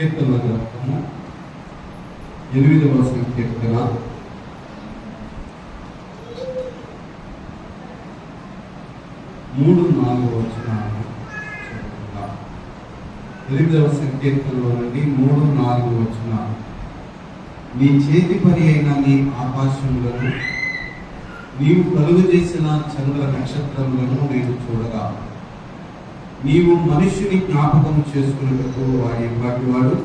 కీర్తనల గ్రంథము 8వ సంకీర్తన 3-4 వచనాలు చదువుకుందాం. 8వ సంకీర్తనలో నుండి 3-4 వచనాలు. నీ చేతి పని అయిన నీ ఆకాశములను, నీవు కలుగు చేసిన చంద్ర నక్షత్రములను నేను చూడగా, నీవు మనుషుని జ్ఞాపకం చేసుకున్నటకు వాడు,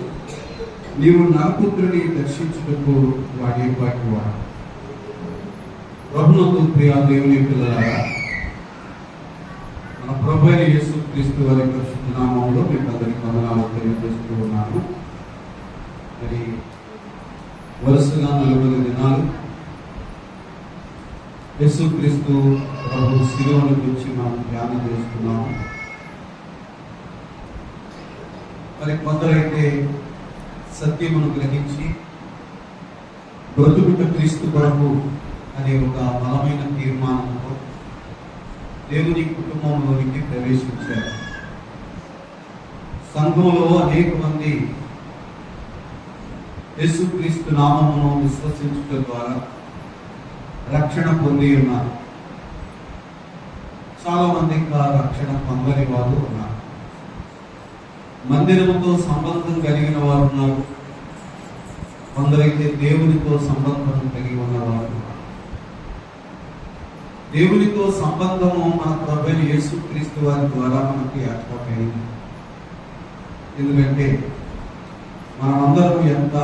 నీవు నరపుత్రుని దర్శించుటకు వాడు. ప్రభునందు ప్రియ దేవుని పిల్లలారా, మన ప్రభు అయిన యేసుక్రీస్తు వారి పరిశుద్ధ నామములో మీకు అందరికీ వందనాలు తెలియజేస్తూ ఉన్నాను. మరి వరుసగా 40 దినాలు యేసుక్రీస్తు ప్రభు శిలువను గురించి మనం ధ్యానం చేస్తున్నాము. మరి కొందరైతే సత్యమును గ్రహించి బ్రతుకుట క్రీస్తు కొరకు అనే ఒక బలమైన తీర్మానంతో దేవుని కుటుంబంలోనికి ప్రవేశించారు. సంఘంలో అనేక మంది యేసుక్రీస్తు నామమును విశ్వసించడం ద్వారా రక్షణ పొంది ఉన్నారు. చాలా మంది ఇంకా రక్షణ పొందని వారు ఉన్నారు. మందిరముతో సంబంధం కలిగిన వారు ఉన్నారు. కొందరైతే దేవునితో సంబంధం కలిగి ఉన్నవారు ఉన్నారు. దేవునితో సంబంధము మన ప్రభువైన యేసుక్రీస్తు వారి ద్వారా మనకి ఏర్పాటైంది. ఎందుకంటే మనమందరం ఎంత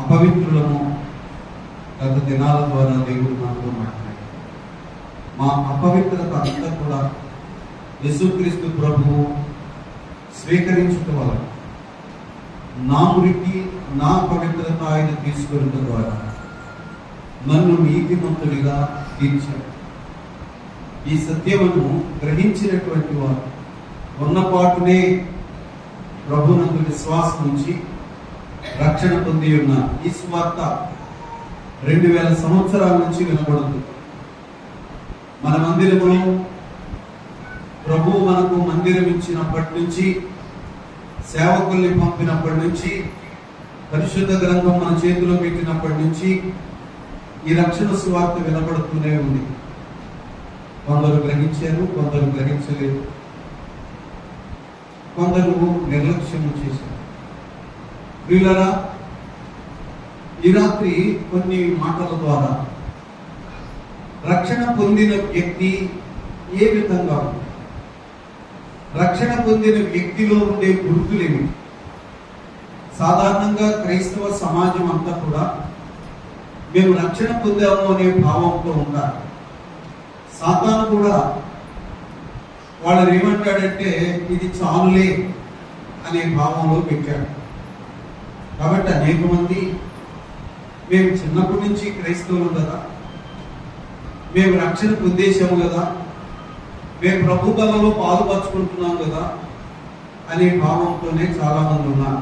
అపవిత్రులమో గత దినాల ద్వారా దేవుడు మనతో మాట్లాడారు. మా అపవిత్రత అంతా కూడా యేసుక్రీస్తు ప్రభువు స్వీకరించడం వల్ల, నా మురికి నా పవిత్రత ఆయన తీసుకున్న ద్వారా నన్ను నీతిమంతుడిగా తీర్చాడు. ఈ సత్యమును గ్రహించినటువంటి వారు ఉన్నపాటునే ప్రభునందు విశ్వాసం ఉంచి రక్షణ పొంది ఉన్నారు. ఈ సువార్త 2000 సంవత్సరాల నుంచి వినబడుతుంది. మన మందిరములో ప్రభువు మనకు మందిరం ఇచ్చినప్పటి నుంచి, సేవకుల్ని పంపినప్పటి నుంచి, పరిశుద్ధ గ్రంథం మన చేతిలో పెట్టినప్పటి నుంచి ఈ రక్షణ సువార్త వినబడుతూనే ఉంది. కొందరు గ్రహించారు, కొందరు గ్రహించలేదు, కొందరు నిర్లక్ష్యం చేశారు. ప్రియులారా, ఈ రాత్రి కొన్ని మాటల ద్వారా రక్షణ పొందిన వ్యక్తి ఏ విధంగా ఉంది, రక్షణ పొందిన వ్యక్తిలో ఉండే గుర్తులేమి. సాధారణంగా క్రైస్తవ సమాజం అంతా కూడా మేము రక్షణ పొందాము అనే భావంతో ఉంటారు. సాతాను కూడా వాళ్ళు ఏమంటాడంటే ఇది చాలులే అనే భావంలో పెట్టాడు. కాబట్టి అనేక మంది మేము చిన్నప్పటి నుంచి క్రైస్తవులు కదా, మేము రక్షణ పొందేశాము కదా, మేము ప్రభు బలలో పాలుపంచుకుంటున్నాం కదా అనే భావంతోనే చాలా మంది ఉన్నారు.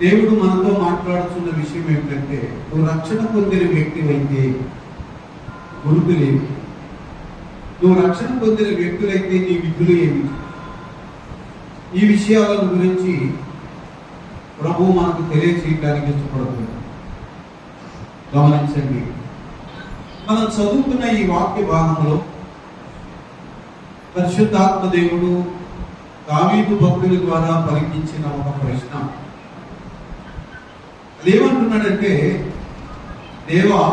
దేవుడు మనతో మాట్లాడుతున్న విషయం ఏంటంటే, నువ్వు రక్షణ పొందిన వ్యక్తి అయితే గుర్తులేవి, నువ్వు రక్షణ పొందిన వ్యక్తులైతే నీ విధులు ఏమి, ఈ విషయాల గురించి ప్రభు మనకు తెలియచేయడానికి ఇష్టపడుతుంది. గమనించండి, మనం చదువుతున్న ఈ వాక్య భాగంలో పరిశుద్ధాత్మ దేవుడు దావీదు భక్తుల ద్వారా పలికించిన ఒక ప్రశ్న. అదేమంటున్నాడంటే, దేవా,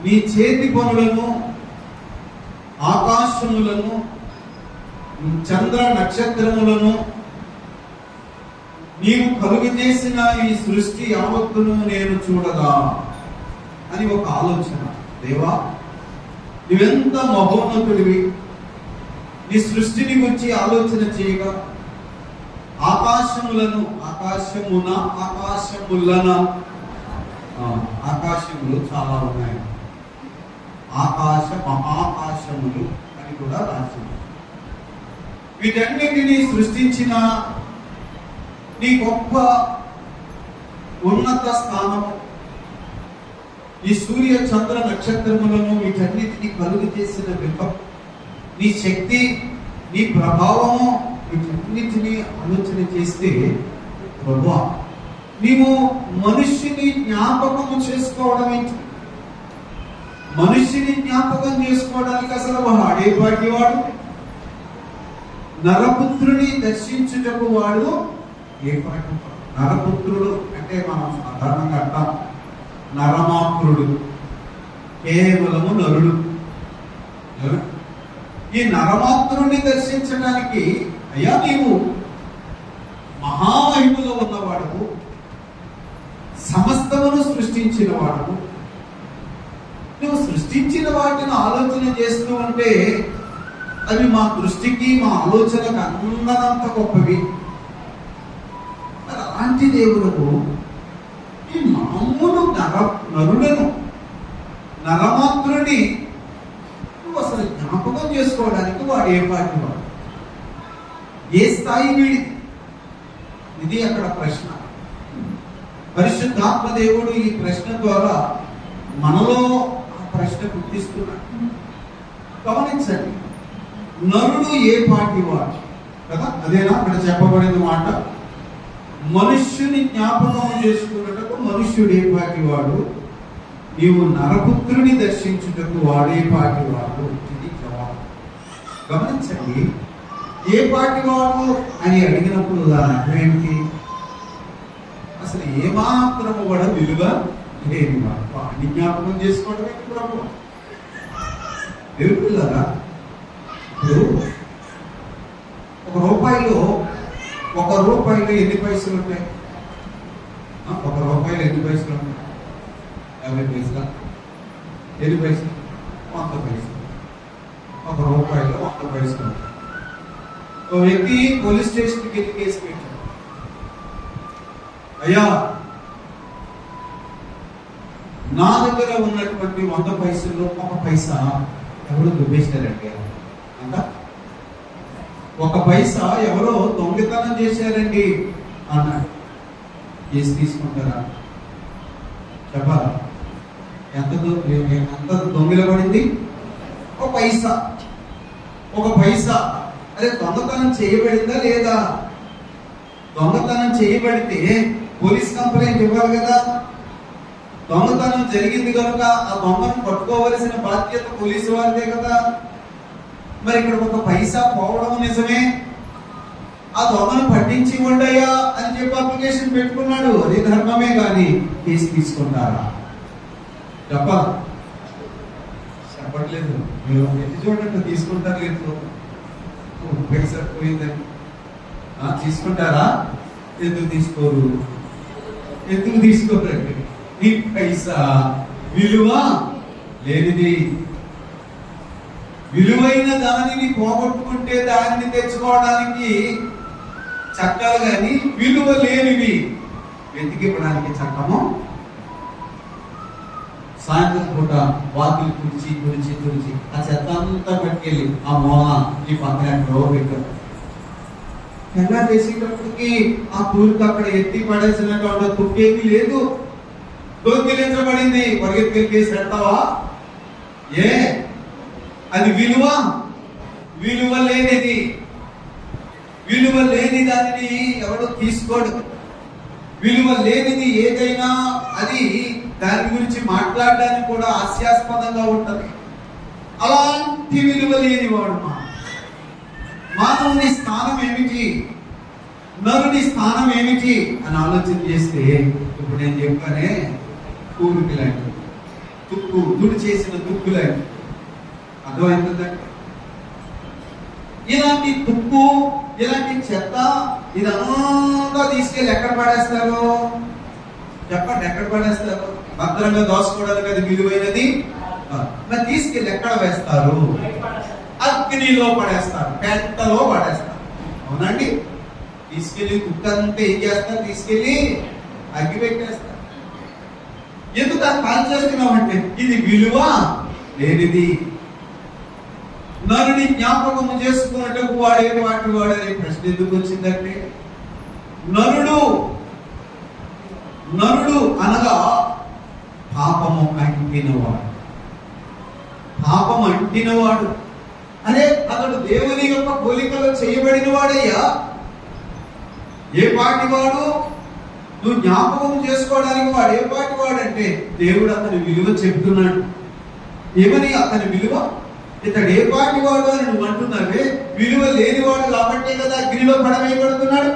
నీ చేతి పనులను, ఆకాశములను, చంద్ర నక్షత్రములను, నీవు కలుగు చేసిన ఈ సృష్టి యావత్తును నేను చూడగా అని ఒక ఆలోచన. దేవా, నువ్వెంత మహోన్నతుడివి, నీ సృష్టిని గురించి ఆలోచన చేయగా ఆకాశములను, ఆకాశమున, ఆకాశములన, ఆకాశములు చాలా ఉన్నాయి, ఆకాశ మహాకాశములు అని కూడా రాసింది. వీటన్నిటినీ సృష్టించిన నీ గొప్ప ఉన్నత స్థానము, ఈ సూర్య చంద్ర నక్షత్రములను వీటన్నిటినీ కలుగు చేసిన విభం, నీ శక్తి, నీ ప్రభావము వీటన్నిటినీ ఆలోచన చేస్తే, ప్రభువా నీవు మనుష్యుని జ్ఞాపకం చేసుకోవడం ఏంటి? మనుష్యుని జ్ఞాపకం చేసుకోవడానికి అసలు వాడేపాటి వాడు? నరపుత్రుని దర్శించుటకు వాడు ఏ పాటి? నరపుత్రుడు అంటే మనం సాధారణంగా అంటాం నరమాత్రుడు, కేవలము నరుడు. ఈ నరమాత్రుడిని దర్శించడానికి, అయ్యా నీవు మహామహిమలో ఉన్నవాడు, సమస్తమును సృష్టించిన వాడు, నువ్వు సృష్టించిన వాటిని ఆలోచన చేస్తూ ఉంటే అవి మా దృష్టికి మా ఆలోచనకు అందనంత గొప్పవి. అలాంటి దేవుడు ఈ మామూలు నరులను, నరమాత్రుని నువ్వు అసలు జ్ఞాపకం చేసుకోవడానికి వాడు ఏ పాటి వాడు? ఏ స్థాయి వీడిది? ఇది అక్కడ ప్రశ్న. పరిశుద్ధాత్మ దేవుడు ఈ ప్రశ్న ద్వారా మనలో ఆ ప్రశ్న గుర్తిస్తున్నాడు. గమనించండి, నరుడు ఏ పాటి వాడు కదా? అదేనా అక్కడ చెప్పబడిన మాట? మనుష్యుని జ్ఞాపకం చేసుకున్నటకు మనుష్యుడు ఏ పాటి వాడు, నీవు నరపుత్రుని దర్శించుటకు వాడే పాటి వాడు. ఇది జవాబు. గమనించండి, ఏ పాటి వాడు అని అడిగినప్పుడు దాని అర్థం ఏంటి? అసలు ఏమాత్రము కూడా విలువ లేని వాడు. వాడిని జ్ఞాపకం చేసుకోవడం ఏంటి ప్రభు? ఎరుకులరా, ఇప్పుడు ఒక రూపాయిలో ఎన్ని పైసలు ఉంటాయి? ఒక రూపాయిలో ఎన్ని పైసలు ఉంటాయి? 50 పైసలు. ఎన్ని పైసలు? 100 పైసలు. ఒక రూపాయిలో 100 పైసలు ఉంటాయి. ఒక వ్యక్తి పోలీస్ స్టేషన్కి వెళ్ళి కేసు పెట్టాడు. అయ్యా, నా దగ్గర ఉన్నటువంటి 100 పైసల్లో 1 పైసా ఎవరు దుబ్బేశారండి అంట. 1 పైసా ఎవరో దొంగతనం చేశారండి అన్నాడు. కేసు తీసుకుంటారా? చెప్పాలా? ఎంత దొంగల పడింది? 1 పైసా. 1 పైసా. అరే, దొంగతనం చేయబడిందా లేదా? దొంగతనం చేయబడితే పోలీస్ కంప్లైంట్ ఇవ్వాలి కదా. దొంగతనం జరిగింది కనుక ఆ దొంగను పట్టుకోవలసిన బాధ్యత పోలీసు వారిదే కదా. మరి ఇక్కడ 1 పైసా పోవడం నిజమే. ఆ దొంగను పట్టించి ఇవ్వండియా అని చెప్పి అప్లికేషన్ పెట్టుకున్నాడు. అది ధర్మమే, కానీ కేసు తీసుకుంటారా? చెప్పట్లేదు. మీరు ఎన్ని చూడండి తీసుకుంటారు లేదు. 1 పైసా పోయిందని తీసుకుంటారా? ఎందుకు తీసుకోరు? ఎందుకు తీసుకోరండి? ఈ పైసా విలువ లేనిది. విలువైన దానిని పోగొట్టుకుంటే దానిని తెచ్చుకోవడానికి చట్టాలు, కానీ విలువ లేనివి వెతికివ్వడానికి చట్టము. సాయంత్రం పూట వాకిలు తుడిచి ఆ చెత్త అంతా పట్టుకెళ్ళి ఆ మూల ఈ పక్కన ఎక్కడో పెట్టారు. ఎలా చేసేటప్పటికి ఆ తూర్పు అక్కడ ఎత్తి పడేసినటువంటి తుక్కేమీ లేదు. దొంగిలించబడింది. పరిగెత్తుకెళ్ళి కేసు పెడతావా? ఏ, అది విలువ లేనిది. విలువ లేని దానిని ఎవడు తీసుకోడు. విలువ లేనిది ఏదైనా అది దాని గురించి మాట్లాడడానికి కూడా హాస్యాస్పదంగా ఉంటది. అలాంటి విలువ లేని వాడు మానవుని స్థానం ఏమిటి, నరుని స్థానం ఏమిటి అని ఆలోచన చేస్తే, ఇప్పుడు నేను చెప్పానే, కూలికి లాంటి తుక్కు, తుడి చేసిన తుక్కు లాంటి. అర్థమవుతుందంటే ఇలాంటి తుక్కు, ఇలాంటి చెత్త ఇదంతా తీసుకెళ్ళి ఎక్కడ పడేస్తారు? చెప్పండి, ఎక్కడ పడేస్తారు? భద్రంగా దోసుకోవడానికి అది విలువైనది. మరి తీసుకెళ్ళి ఎక్కడ వేస్తారు? అగ్నిలో పడేస్తారు, పెంటలో పడేస్తారు. అవునండి? తీసుకెళ్లి కుక్కంతా ఏం చేస్తారు? తీసుకెళ్లి అగ్గి పెట్టేస్తారు. ఎందుకు అది కాల్ చేస్తున్నామంటే ఇది విలువ లేనిది. నరుని జ్ఞాపకము చేసుకున్నట్టు వాడే వాటి వాడనే ప్రశ్న ఎందుకు వచ్చిందంటే, నరుడు అనగా పాపము అంటినవాడు. పాపం అంటినవాడు. అరే అతడు దేవుని యొక్క పోలికలో చేయబడిన వాడయ్యా. ఏ పాటి వాడు? నువ్వు జ్ఞాపకం చేసుకోవడానికి వాడు ఏ పాటి వాడంటే దేవుడు అతని విలువ చెప్తున్నాడు. ఏమని? అతని విలువ. ఇతడు ఏ పాటి వాడు అని నువ్వు అంటున్నావే, విలువ లేనివాడు కాబట్టే కదా అగ్నిలో పడవేయబడుతున్నాడు.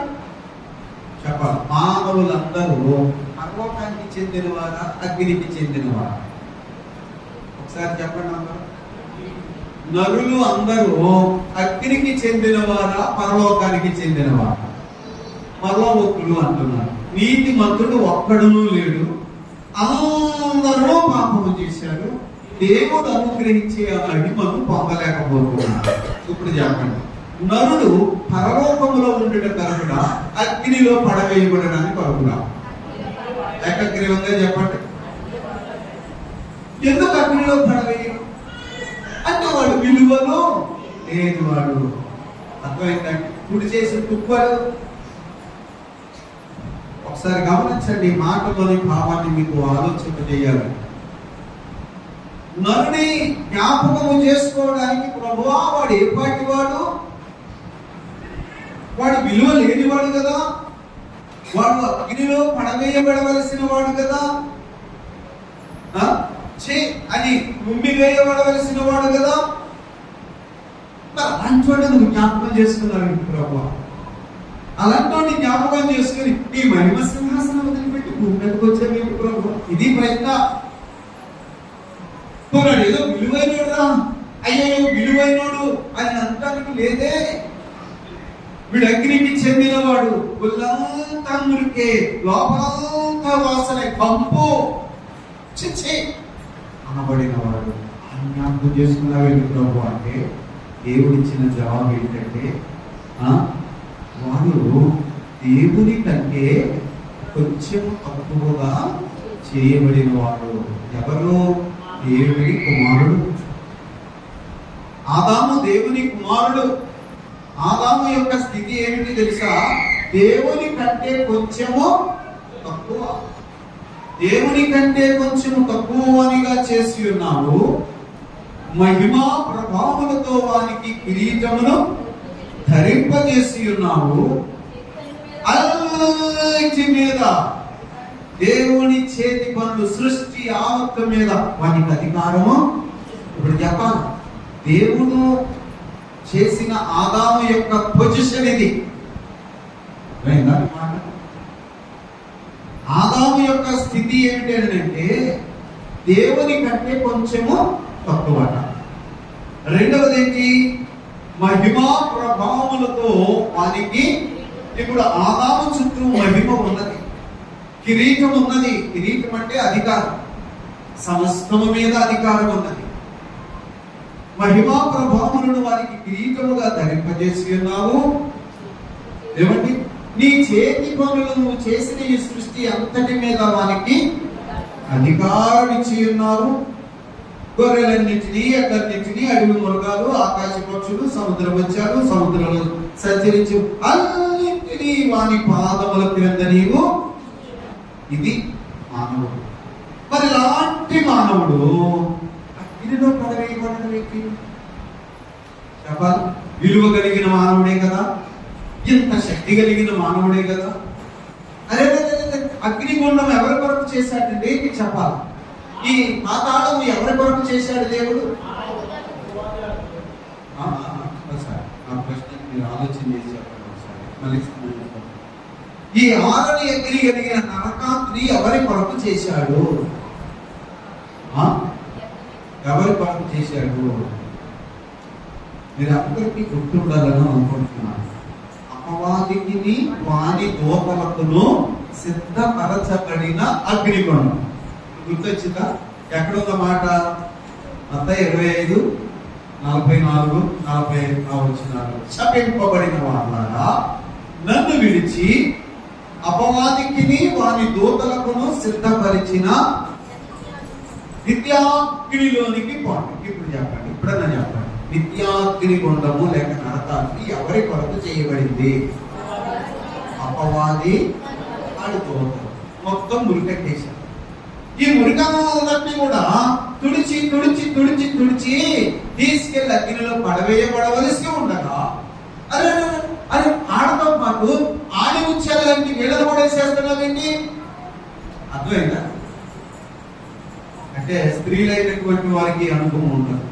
చెప్పాలి, మానవులందరూ పరలోకానికి చెందినవారా, అగ్నికి చెందినవారా? ఒకసారి చెప్పండి అందరూ. నరులు అందరూ అగ్నికి చెందినవారా, పరలోకానికి చెందినవారా? పరలోకులు అంటున్నారు. నీతి మంత్రుడు ఒక్కడునూ లేడు, అందరూ పాపము చేశారు, దేవుడు అనుగ్రహించే మహిమను పొందలేకపోతున్నారు. ఇప్పుడు చెప్పండి, నరుడు పరలోకములో ఉండట కనుక అగ్నిలో పడవేయబడడానికి కొరకురా? ఏకగ్రీవంగా చెప్పండి. ఎందుకు అగ్నిలో పడవేయడం అంటే వాడు విలువలో లేని వాడు. అర్థమైందండి? కుడి చేసి కుప్పలు. ఒకసారి గమనించండి, మాటలోని భావాన్ని మీకు ఆలోచింపజేయాలి. నరుని జ్ఞాపకము చేసుకోవడానికి ప్రభువా వాడు ఏ పాటి వాడు? వాడు విలువ లేనివాడు కదా, వాడు అగ్నిలో పడవేయబడవలసిన వాడు కదా, అని ఉమ్మివేయబడవలసిన వాడు కదా. అలాంటి వాడు నువ్వు జ్ఞాపకం చేసుకున్నావు ప్రభు. అలాంటి వాడిని జ్ఞాపకం చేసుకుని ఈ మహిమ సింహాసనం వదిలిపెట్టి భూమికి వచ్చావు ప్రభు. ఇది ప్రయత్న. ఏదో విలువైనోడురా, అయ్యో విలువైనోడు అని అనడానికి లేదే. వీడు అగ్నికి చెందినవాడు, ఒళ్ళంతా మురికే, లోపలంతా వాసన, కంపు చిచ్చే అనబడినవాడు. జ్ఞాపకం చేసుకున్నావు ప్రభు అంటే దేవుడిచ్చిన జవాబు ఏంటంటే, వాడు దేవుని కంటే కొంచెం తక్కువగా చేయబడిన వాడు. ఎవరు? దేవుని కుమారుడు. ఆదాము దేవుని కుమారుడు. ఆదాము యొక్క స్థితి ఏమిటి తెలుసా? దేవుని కంటే కొంచెము తక్కువ. దేవుని కంటే కొంచెము తక్కువనిగా చేసి ఉన్నావు. మహిమా ప్రభావములతో వానికి కిరీటమును ధరింపజేసి ఉన్నావు. అన్నిటి మీద దేవుని చేతి పనులు, సృష్టి యావత్తు మీద వానికి అధికారము. ఇప్పుడు చెప్పాలి, దేవుడు చేసిన ఆదాము యొక్క పొజిషన్ ఇది. ఆదాము యొక్క స్థితి ఏమిటి అంటే దేవుని కంటే కొంచెము తక్కువట. రెండవది ఏంటి? మహిమా ప్రభావములతో వానికి. ఇప్పుడు ఆదాము చుట్టూ మహిమ ఉన్నది, కిరీటం ఉన్నది. కిరీటం అంటే అధికారం, సమస్తము మీద అధికారం ఉన్నది. మహిమా ప్రభావములను వారికి కిరీటముగా ధరింపజేసి ఉన్నావు. ఏమండి? నీ చేతి పనులు నువ్వు చేసిన ఈ సృష్టి అంతటి మీద వానికి అధికారం ఇచ్చి ఉన్నావు. గొర్రెలన్నింటినీ, ఎడ్లన్నింటినీ, అడవి మృగాలు, ఆకాశ పక్షులు, సముద్ర మత్స్యాలు, సముద్రంలో సంచరించు అన్నింటినీ వాని పాదముల క్రింద నీవు. ఇది మానవుడు. మరి ఇలాంటి మానవుడు అగ్నిలో పడవేయబడిన వ్యక్తి. చెప్పాలి, విలువ కలిగిన మానవుడే కదా, ఇంత శక్తి కలిగిన మానవుడే కదా. అరే అగ్నిగుండం ఎవరి కొరకు చేశాడంటే చెప్పాలి. ఈ పాతాళము ఎవరి కొరకు చేశాడు దేవుడు? మీరు ఆలోచన చేసి చెప్పండి. ఈ ఆరని అగ్ని కలిగిన నరకాగ్ని ఎవరి కొరకు చేశాడు? ఎవరి కొరకు చేశాడు? మీరు అందరికీ గుర్తుండాలని అనుకుంటున్నాను. అపవాదికి వాని దోతలకును సిద్ధపరచబడిన అగ్నిగుండం. గుర్తొచ్చిందా? ఎక్కడున్న మాట? మత్తయి 25:44-45 వచ్చినారు. శపింపబడిన వాళ్ళారా, నన్ను విడిచి అపవాదికి వాని దూతలకును సిద్ధపరిచిన నిత్యాగ్నిలోనికి పోండి. ఇప్పుడు చెప్పండి, ఇప్పుడన్నా చెప్పండి. నిత్యాగ్ని గుండము లేక నరకాగ్ని ఎవరి కొరకు చేయబడింది? అపవాది, వాడి దూతలు మొత్తం మురికెట్టేశారు. ఈ మురికాలన్నీ కూడా తుడిచి తుడిచి తుడిచి తుడిచి తీసుకెళ్లి అగ్నిలో పడవేయబడవలసి ఉండగా అరే అరే ఆడతో పాటు ఆడి ముత్యాలంటే నీళ్ళలో పడేసేస్తున్నావేంటి? అర్థమైందా? అంటే స్త్రీలైనటువంటి వారికి అనుభవం ఉండదు.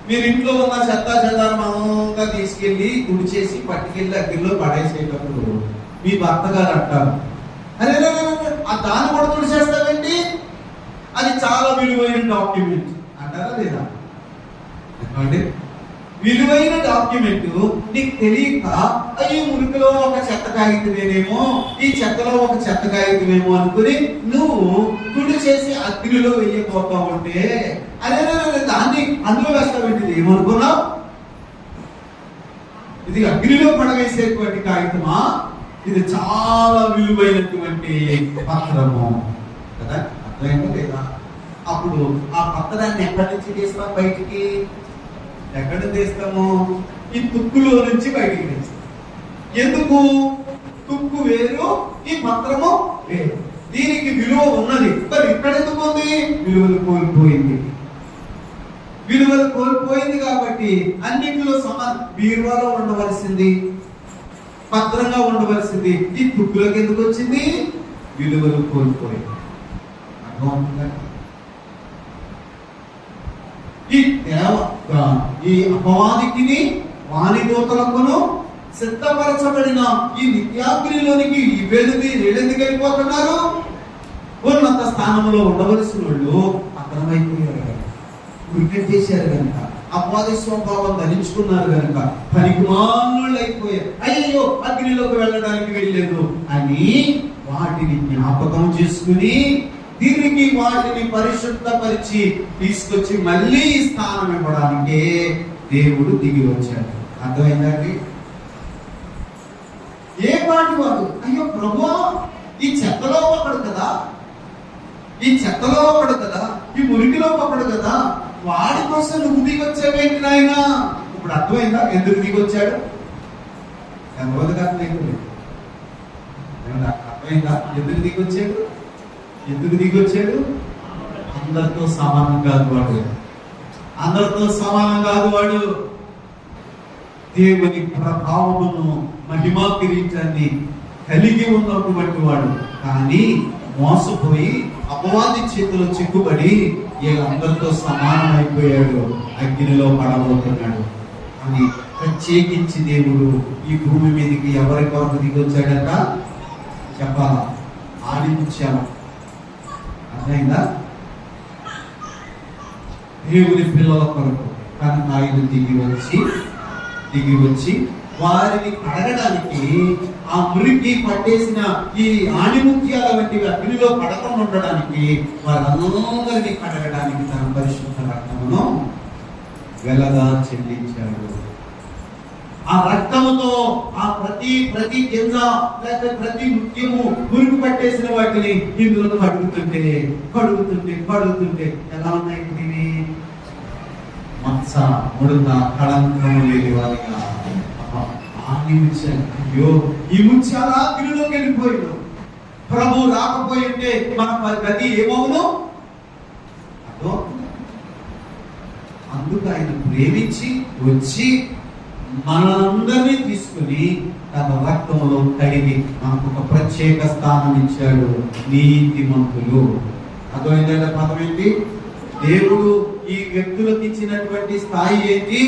మీరు ఇంట్లో ఉన్న చెత్త చెదారం అంతా తీసుకెళ్లి తుడిచేసి పట్టుకెళ్ళి అగ్నిలో పడేసేటప్పుడు మీ భర్త గారు అంటారు, అరే ఆ దాన్ని కూడా తుడిచేస్తావేంటి? అది చాలా విలువైన డాక్యుమెంట్ అంటారా లేదా? అంటే విలువైన డాక్యుమెంట్ నీకు తెలియక అయ్యో మురికిలో ఒక చెత్త కాగితమేనేమో, ఈ చెత్తలో ఒక చెత్త కాగితమేమో అనుకుని నువ్వు తుడి చేసి అగ్నిలో వెయ్యకపోతా ఉంటే అదే దాన్ని అందులో వేస్తావేంటిది ఏమనుకున్నావు? ఇది అగ్నిలో పడవేసేటువంటి కాగితమా? ఇది చాలా విలువైనటువంటి పత్రము కదా. అర్థమైందా లేదా? అప్పుడు ఆ పత్రాన్ని ఎక్కడి నుంచి తీస్తాం బయటికి? ఎక్కడ తీస్తాము? ఈ తుక్కులో నుంచి బయటికి తీస్తాం. ఎందుకు? తుక్కు వేరు, ఈ పత్రము వేరు. దీనికి విలువ ఉన్నది, మరి ఇక్కడ ఎందుకు ఉంది? విలువలు కోల్పోయింది. విలువలు కోల్పోయింది కాబట్టి అన్నింటిలో బీరువాలో ఉండవలసింది, భద్రంగా ఉండవలసింది ఈ తుక్కులోకి ఎందుకు వచ్చింది? విలువలు కోల్పోయింది. అర్థమవుతుందా? ఈ అపవాదికిని వాని దూతలకును సిద్ధపరచబడిన ఈ నిత్యాగ్నిలోనికి వీళ్ళెందుకు వెళ్ళిపోతున్నారు? ఉన్నత స్థానంలో ఉండవలసిన వాళ్ళు అక్రమైపోయారు కనుక, క్రికెట్ చేశారు కనుక, అపవాది స్వభావం ధరించుకున్నారు కనుక పనికిమానులు అయిపోయారు. అయ్యో అగ్నిలోకి వెళ్ళడానికి వెళ్ళలేదు అని వాటిని జ్ఞాపకం చేసుకుని తిరిగి వాటిని పరిశుద్ధపరిచి తీసుకొచ్చి మళ్ళీ స్థానం ఇవ్వడానికే దేవుడు దిగి వచ్చాడు. అర్థమైందండి? ఏ పాటి వాడు అయ్యో ప్రభువా ఈ చెత్తలో ఒకడు కదా, ఈ చెత్తలో ఒకడు కదా, ఈ మురికిలో ఒకడు కదా, వాడి కోసం నువ్వు దిగి వచ్చావేంటి నాయన? ఇప్పుడు అర్థమైందా ఎందుకు దిగి వచ్చాడు? ఎంతమందికి అర్థమైంది? అర్థమైందా ఎందుకు దిగి వచ్చాడు? ఎందుకు దిగి వచ్చాడు? అందరితో సమానం కాదు వాడు, అందరితో సమానం కాదు వాడు. దేవుని ప్రభావమును మహిమా కిరీటాన్ని కలిగి ఉన్నటువంటి వాడు. కానీ మోసపోయి అపవాది చేతిలో చిక్కుబడి వీళ్ళందరితో సమానం అయిపోయాడు, అగ్నిలో పడబోతున్నాడు. అని ప్రత్యేకించి దేవుడు ఈ భూమి మీదకి ఎవరి కొరకు దిగి వచ్చాడట చెప్పాలా? ఆడించాము. అర్థమైందా? దేవుని పిల్లల కొరకు కనుక ఆయన దిగి వచ్చి వారిని కడగడానికి, ఆ మురికి పట్టేసిన ఈ ఆణిముత్యాల వంటివి అగ్నిలో పడకుండా ఉండడానికి, వారందరినీ కడగడానికి తన పరిశుద్ధ రక్తమును వెలగా చెల్లించాడు. ఆ రక్తముతో ఆ ప్రతి గింజ లేక ప్రతి ముత్యము మురికి పట్టేసిన వాటిని ఇందులో కడుగుతుంటే ఎలా ఉన్నాయి? మత్స ముడత కళంకము లేని వారిగా అయ్యో ఈ ముత్యాల అగ్నిలోకి వెళ్ళిపోయాడు. ప్రభు రాకపోయింటే మన గతి ఏమవును? అందుకు ఆయన ప్రేమించి వచ్చి మనందరినీ తీసుకుని తన రక్తంలో కడిగి మనకు ఒక ప్రత్యేక స్థానం ఇచ్చాడు, నీతిమంతులు. అర్థమైందంటే పదం ఏంటి? దేవుడు ఈ వ్యక్తులకు ఇచ్చినటువంటి స్థాయి ఏంటి?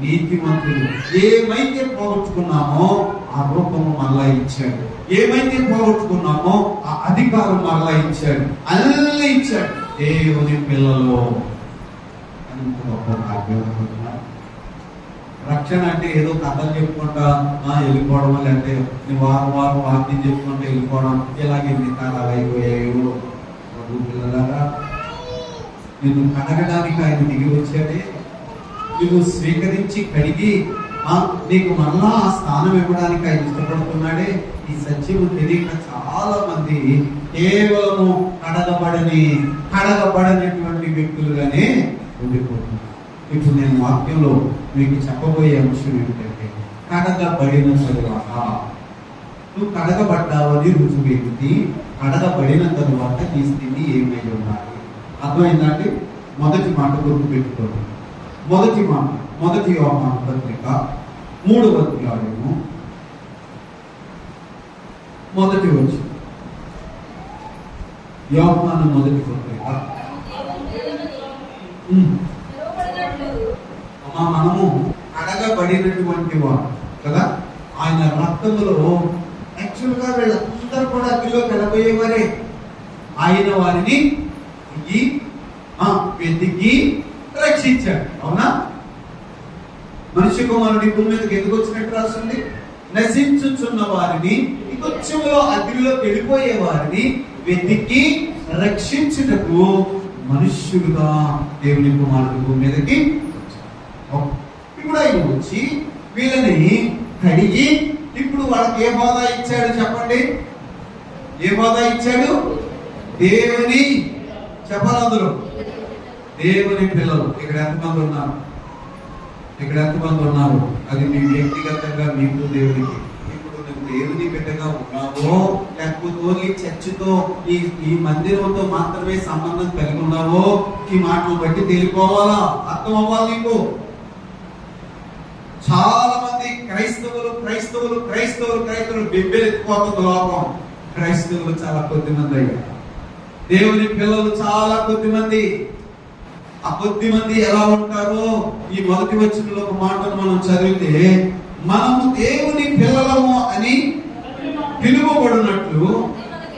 నీతిమంతులు. ఏమైతే పోగొట్టుకున్నామో ఆ రూపము మరలా ఇచ్చాడు, ఏమైతే పోగొట్టుకున్నామో ఆ అధికారం మరలా ఇచ్చాడు, అన్నీ ఇచ్చాడు. దేవుని పిల్లలు అంత గొప్ప భాగ్యం. రక్షణ అంటే ఏదో కథలు చెప్పుకుంటా వెళ్ళిపోవడం, లేదంటే వారం వాక్యం చెప్పుకుంటూ వెళ్ళిపోవడం, ఇలాగే కాలాలు అయిపోయాయో. పిల్లలారా, నిన్ను కడగడానికి ఆయన దిగి వచ్చాడే, నువ్వు స్వీకరించి కడిగి నీకు మళ్ళా ఆ స్థానం ఇవ్వడానికి ఆయన ఇష్టపడుతున్నాడే. ఈ సత్యము తెలియక చాలా మంది కేవలము కడగబడనటువంటి వ్యక్తులుగానే ఉండిపోతున్నారు. ఇప్పుడు నేను వాక్యంలో మీకు చెప్పబోయే అంశం ఏమిటంటే, కడగబడిన తరువాత నువ్వు కడగబడ్డావని రుజువు ఏంటి? కడగబడిన తరువాత నీ స్థితి ఏమై ఉండాలి? అర్థమైందండి? మొదటి మాట గుర్తుపెట్టుకోండి. మొదటి మాట మొదటి యోహాను పత్రిక 3వ అధ్యాయము మొదటి వచనం. యోహాను మొదటి పత్రిక. మనము అడగబడినటువంటి వాడు కదా, ఆయన రక్తములో యాక్చువల్ గా వీళ్ళందరూ కూడా అగ్నిలో వెళ్ళబోయేవారే. ఆయన వారిని వెతికి రక్షించాడు. అవునా? మనిషి కుమారుడి భూమి మీదకి ఎందుకు వచ్చినట్టు రాస్తుంది? నశించుచున్న వారిని, కొంచెంలో అగ్నిలో వెళ్ళిపోయే వారిని వెతికి రక్షించుటకు మనుష్యుడుగా దేవుని కుమారుడి భూమి మీదకి ఇప్పుడు ఆయన వచ్చి వీళ్ళని కడిగి, ఇప్పుడు వాళ్ళకి ఏ హోదా ఇచ్చాడు చెప్పండి? ఏ హోదా ఇచ్చాడు? దేవుని, చెప్పాలి అందరూ, దేవుని పిల్లలు. ఇక్కడ ఎంతమంది ఉన్నారు? ఇక్కడ ఎంతమంది ఉన్నారు? అది మీ వ్యక్తిగతంగా మీకు దేవునికి. ఇప్పుడు నువ్వు దేవుని బిడ్డగా ఉన్నావో, లేకపోతే ఓన్లీ చర్చితో ఈ మందిరంతో మాత్రమే సంబంధం కలిగి ఉన్నావో ఈ మాటలు బట్టి తేలిపోవాలా, అర్థం అవ్వాలి నీకు. చాలా మంది క్రైస్తవులు క్రైస్తవులు క్రైస్తవులు క్రైస్తవులు బెబ్బెలెత్తిపోతుంది లోకం. క్రైస్తవులు చాలా కొద్ది మంది అయ్యారు. దేవుని పిల్లలు చాలా కొద్ది మంది. ఆ కొద్ది మంది ఎలా ఉంటారో ఈ మొదటి వచనంలో ఒక మాటను మనం చదివితే, మనము దేవుని పిల్లలము అని పిలువబడినట్లు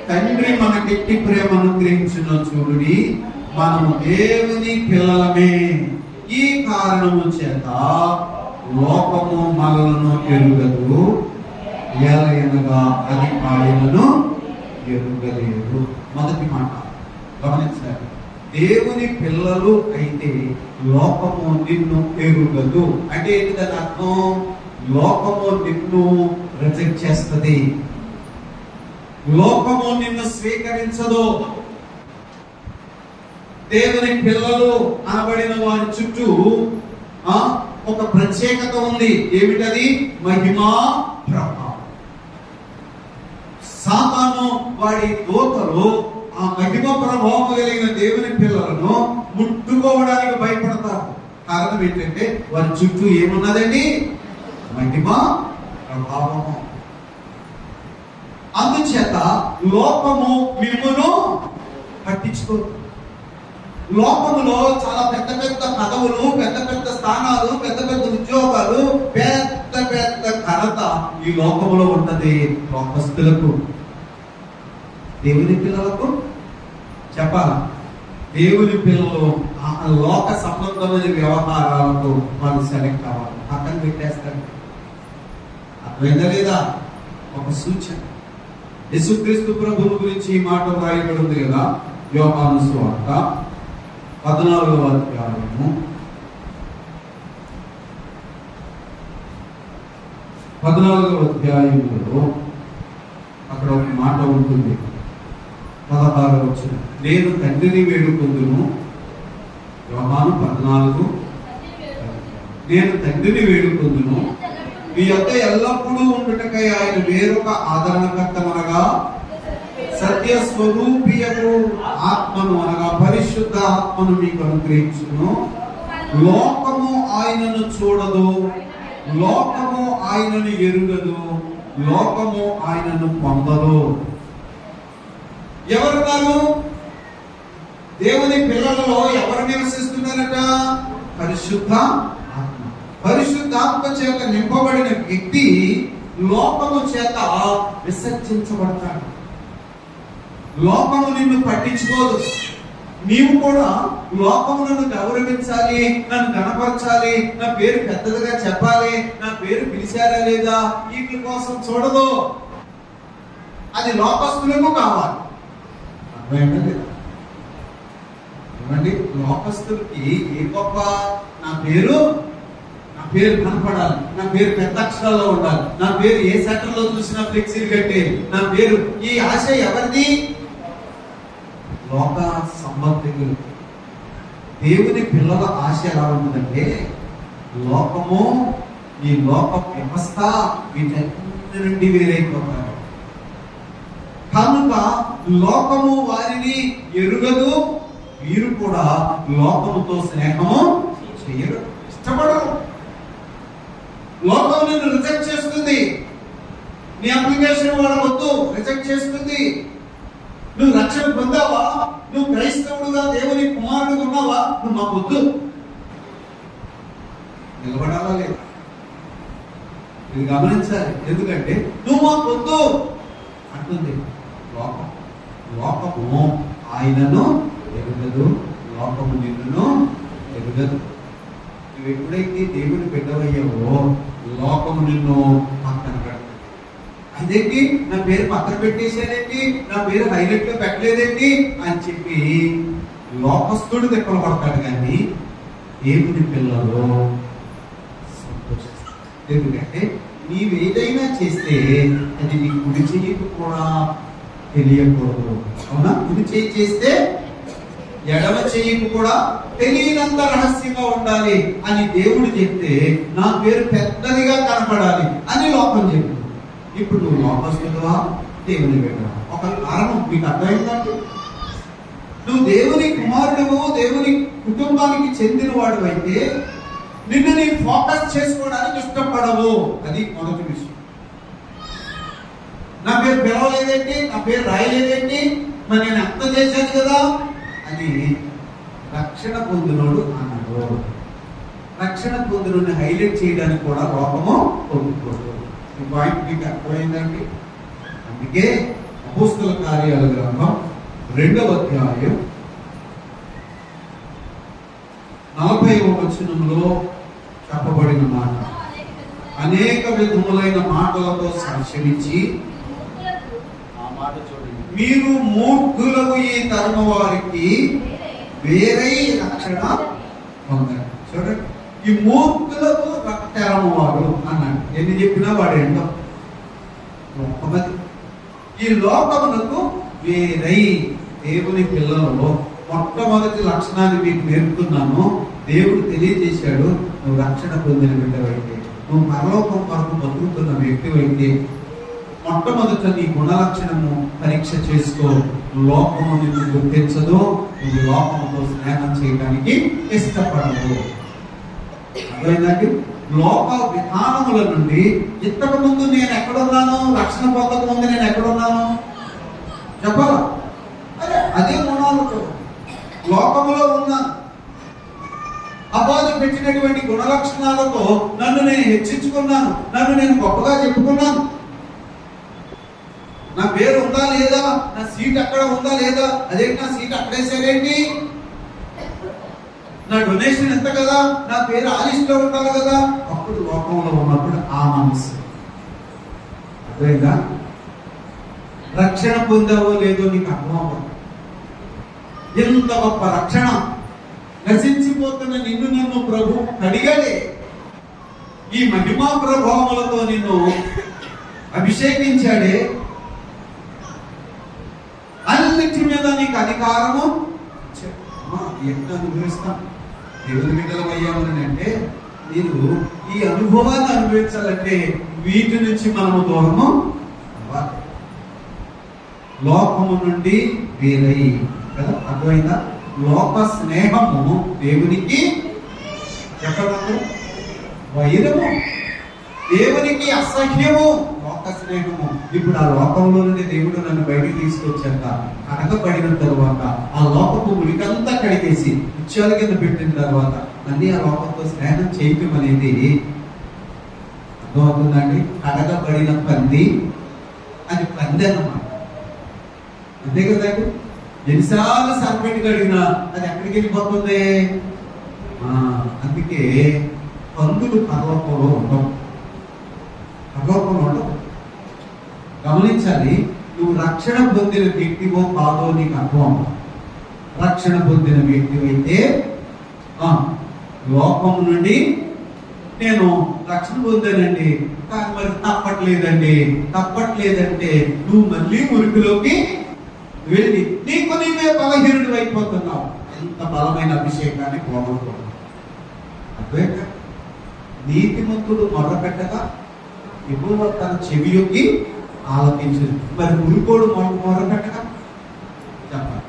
తండ్రి మనకెట్టి ప్రేమను గ్రహించిన చూడుడి, మనము దేవుని పిల్లలమే. ఈ కారణము చేత లోకము మనలను ఎరుగదు, ఎలయనగా అది ఆయనను ఎరుగలేదు. మొదటి మాట గమనించాలి. దేవుని పిల్లలు అయితే లోకము నిన్ను ఎరుగదు అంటే ఏంటి దాని అర్థం? లోకము నిన్ను రిజెక్ట్ చేస్తుంది, లోకము నిన్ను స్వీకరించదు. దేవుని పిల్లలు అనబడిన వారి చుట్టూ ఒక ప్రత్యేకత ఉంది. ఏమిటది? మహిమా ప్రభావం. సాతాను వాడి దూతలు ఆ మహిమ ప్రభావం కలిగిన దేవుని పిల్లలను ముట్టుకోవడానికి భయపడతారు. కారణం ఏంటంటే వారి చుట్టూ ఏమున్నదండి? మహిమ ప్రభావము. అందుచేత లోకము మిమ్మును పట్టించుకోదు. లోకములో చాలా పెద్ద పెద్ద పదవులు, పెద్ద పెద్ద స్థానాలు, పెద్ద పెద్ద ఉద్యోగాలు, పెద్ద పెద్ద ఘనత ఈ లోకములో ఉన్నది లోకస్తులకు. దేవుని పిల్లలకు చెప్పాలా? దేవుని పిల్లలు ఆ లోక సంబంధమైన వ్యవహారాలకు వాళ్ళు సెలెక్ట్ కావాలి, పక్కన పెట్టేస్తారు. అర్థమైందా లేదా? ఒక సూచన. యేసుక్రీస్తు ప్రభువు గురించి ఈ మాట రాయబడి ఉంది కదా, యోహాను సువార్త 14వ అధ్యాయము 14వ అధ్యాయంలో అక్కడ ఒక మాట ఉంటుంది. 16వ వచనం, నేను తండ్రిని వేడుకొందును. యోహాను 14, నేను తండ్రిని వేడుకొందును, మీ యొద్ద ఎల్లప్పుడూ ఉండుటకై ఆయన వేరొక ఆదరణకర్తనగా సత్య స్వరూపియకు ఆత్మను అనగా పరిశుద్ధ ఆత్మను మీకు అనుగ్రహించును. లోకము ఆయనను చూడదు, లోకము ఆయనను ఎరుగదు, లోకము ఆయనను పొందదు. ఎవరున్నారు? దేవుని పిల్లలలో ఎవరు నివసిస్తున్నారట? పరిశుద్ధ ఆత్మ. పరిశుద్ధాత్మ చేత నింపబడిన వ్యక్తి లోకము చేత విసర్జించబడతాడు. లోకము నిన్ను పట్టించుకోదు. నీవు కూడా లోకము నన్ను గౌరవించాలి, నన్ను గణపరచాలి, నా పేరు పెద్దదిగా చెప్పాలి, నా పేరు పిలిచారా లేదా, వీటి కోసం చూడదు. అది లోకస్తులకు కావాలి. ఏమండి? లోకస్తులకి ఏ గొప్ప? నా పేరు కనపడాలి, నా పేరు పెద్ద అక్షరాల్లో ఉండాలి, నా పేరు ఏ సెక్టర్ లో చూసినా ఫ్లెక్సీలు కట్టేది, నా పేరు. ఈ ఆశ ఎవరిది? లోక సంబంధికులు. దేవుని పిల్లల ఆశ ఎలా ఉంటుందంటే, లోకము, ఈ లోక వ్యవస్థ వీటన్నిటి నుండి వేరైపోతారు. కనుక లోకము వారిని ఎరుగదు, వీరు కూడా లోకముతో స్నేహము చేయరు, ఇష్టపడరు. లోకం నిన్ను రిజెక్ట్ చేస్తుంది. నీ అప్లికేషన్ వాడవద్దు, రిజెక్ట్ చేస్తుంది. నువ్వు రక్షణ పొందావా, నువ్వు క్రైస్తవుడుగా దేవుని కుమారుడుగా ఉన్నావా, నువ్వు మా వద్దు. నిలబడాలా లేదా ఇది గమనించాలి. ఎందుకంటే నువ్వు మా వద్దు అంటుంది లోకం. లోకము ఆయనను ఎరుగదు, లోకము నిన్ను ఎరుగదు. నువ్వు ఎప్పుడైతే దేవుని బిడ్డవయ్యావో లోకము నిన్ను పక్కన పెడతాడు. అదేంటి నా పేరు పక్కన పెట్టేశారేంటి, నా పేరు హైలైట్ లో పెట్టలేదేంటి అని చెప్పి లోకస్తుడు తిప్పలు పడతాడు. కానీ దేవుని పిల్లలు సంతోషిస్తారు. ఎందుకంటే నీవేదైనా చేస్తే అది నీ కుడి చెయ్యికి కూడా తెలియకూడదు. అవునా? కుడి చెయ్యి చేస్తే ఎడమ చెయ్యికి కూడా తెలియనంత రహస్యంగా ఉండాలి అని దేవుడు చెప్తే నా పేరు పెద్దదిగా కనపడాలి అని లోకం చెప్తుంది. ఇప్పుడు నువ్వు లోకస్తుడువా, దేవుని బిడ్డవా? ఒక కారణం మీకు అర్థమైందంటే, నువ్వు దేవుని కుమారుడువు, దేవుని కుటుంబానికి చెందిన వాడు అయితే నిన్ను నీ ఫోకస్ చేసుకోవడానికి ఇష్టపడవు. అది మొదటి విషయం. నా పేరు పిలవలేదేంటి, నా పేరు రాయలేదేంటి, మరి నేను అంత చేశాను కదా అని రక్షణ పొందినోడు అన్నాడు. రక్షణ పొందినోడిని హైలైట్ చేయడానికి కూడా లోకము పొందుకోడు. ఈ పాయింట్ మీకు అర్థమైందండి. అందుకే అపోస్తల కార్యాల గ్రంథం 2వ అధ్యాయం 40వ వచనంలో చెప్పబడిన మాట, అనేక విధములైన మాటలతో సాక్ష్యమిచ్చి ఆ మాట చూడండి, మీరు మూర్ఖులకు ఈ తరము వారికి వేరే రక్షణ పొందారు. చూడండి, ఈ మూర్ఖులకు రక్షణ వాడు అన్నాడు. ఎన్ని చెప్పినా వాడు ఏంటో లోకమది. ఈ లోకమునకు వేరై దేవుని పిల్లలలో మొట్టమొదటి లక్షణాన్ని మీకు నేర్పుతున్నాను. దేవుడు తెలియజేశాడు, నువ్వు రక్షణ పొందిన బిడ్డవైతే, నువ్వు పరలోకం కొరకు బతుకుతున్న వ్యక్తివైతే మొట్టమొదట నీ గుణలక్షణము పరీక్ష చేసుకో. లోకము నిన్ను గుర్తించదు, నువ్వు లోకముతో స్నేహం చేయడానికి ఇష్టపడదు. అర్థమైందండి? లోక విధానముల నుండి ఇంతకు ముందు నేను ఎక్కడున్నాను, రక్షణ పొందక ముందు నేను ఎక్కడున్నాను చెప్పాలా? అదే గుణాలతో లోకములో ఉన్నాను. అపాధి పెట్టినటువంటి గుణలక్షణాలతో నన్ను నేను హెచ్చించుకున్నాను, నన్ను నేను గొప్పగా చెప్పుకున్నాను. నా పేరు ఉందా లేదా, నా సీట్ అక్కడ ఉందా లేదా, అదేంటి నా సీట్ అక్కడేసారేంటి, నా డొనేషన్ ఎంత కదా, నా పేరు ఆ లిస్ట్ లో ఉండాలి కదా. అప్పుడు లోకంలో ఉన్నప్పుడు ఆ మనసు అర్థమైందా? రక్షణ పొందావో లేదో నీకు అర్థమవుతుంది. ఎంత గొప్ప రక్షణ! నశించిపోతున్న నిన్ను నన్ను ప్రభు కడిగాడే. ఈ మహిమా ప్రభావములతో నిన్ను అభిషేకించాడే. అన్నిటి మీద నీకు అధికారము ఎంత అనుభవిస్తాం. దేవుని బిడ్డలు అయ్యామని అంటే నేను ఈ అనుభవాన్ని అనుభవించాలంటే వీటి నుంచి మనము దూరము అవ్వాలి. లోకము నుండి వేరై కదా. అర్థమైందా? లోక స్నేహము దేవునికి చెప్పడం వైరము, దేవునికి అసహ్యము లోక స్నేహము. ఇప్పుడు ఆ లోకంలో నుండి దేవుడు నన్ను బయటికి తీసుకొచ్చాక కడగబడిన తరువాత ఆ లోకపు ఉడికంతా కడిగేసి ముత్యాల కింద పెట్టిన తర్వాత మళ్ళీ ఆ లోకంతో స్నేహం చేయటం అనేది అర్థమవుతుందండి. కడగబడిన పంది అది పంది అన్నమాట. అంతే కదండి. ఎన్నిసార్లు సర్పెంట్ కడిగినా అది ఎక్కడికి వెళ్ళిపోతుంది. అందుకే పందులు పర్వతంలో ఉండవు, పర్వతంలో ఉండవు. గమనించాలి. నువ్వు రక్షణ పొందిన వ్యక్తివో కాదో నీకు అర్థం. రక్షణ పొందిన వ్యక్తివైతే లోకం నుండి నేను రక్షణ పొందానండి కానీ మరి తప్పట్లేదంటే నువ్వు మళ్ళీ మురికిలోకి వెళ్ళి నీకు నీవే బలహీనుడు అయిపోతున్నావు. ఎంత బలమైన అభిషేకాన్ని పోగొట్టుకోవాలి. అదే నీతిమంతుడు మొరపెట్టగా ఎగువ తన చెవి యొక్కి ఆలకించదు. మరి మురికోడు మొరపెట్టగా చెప్పాలి.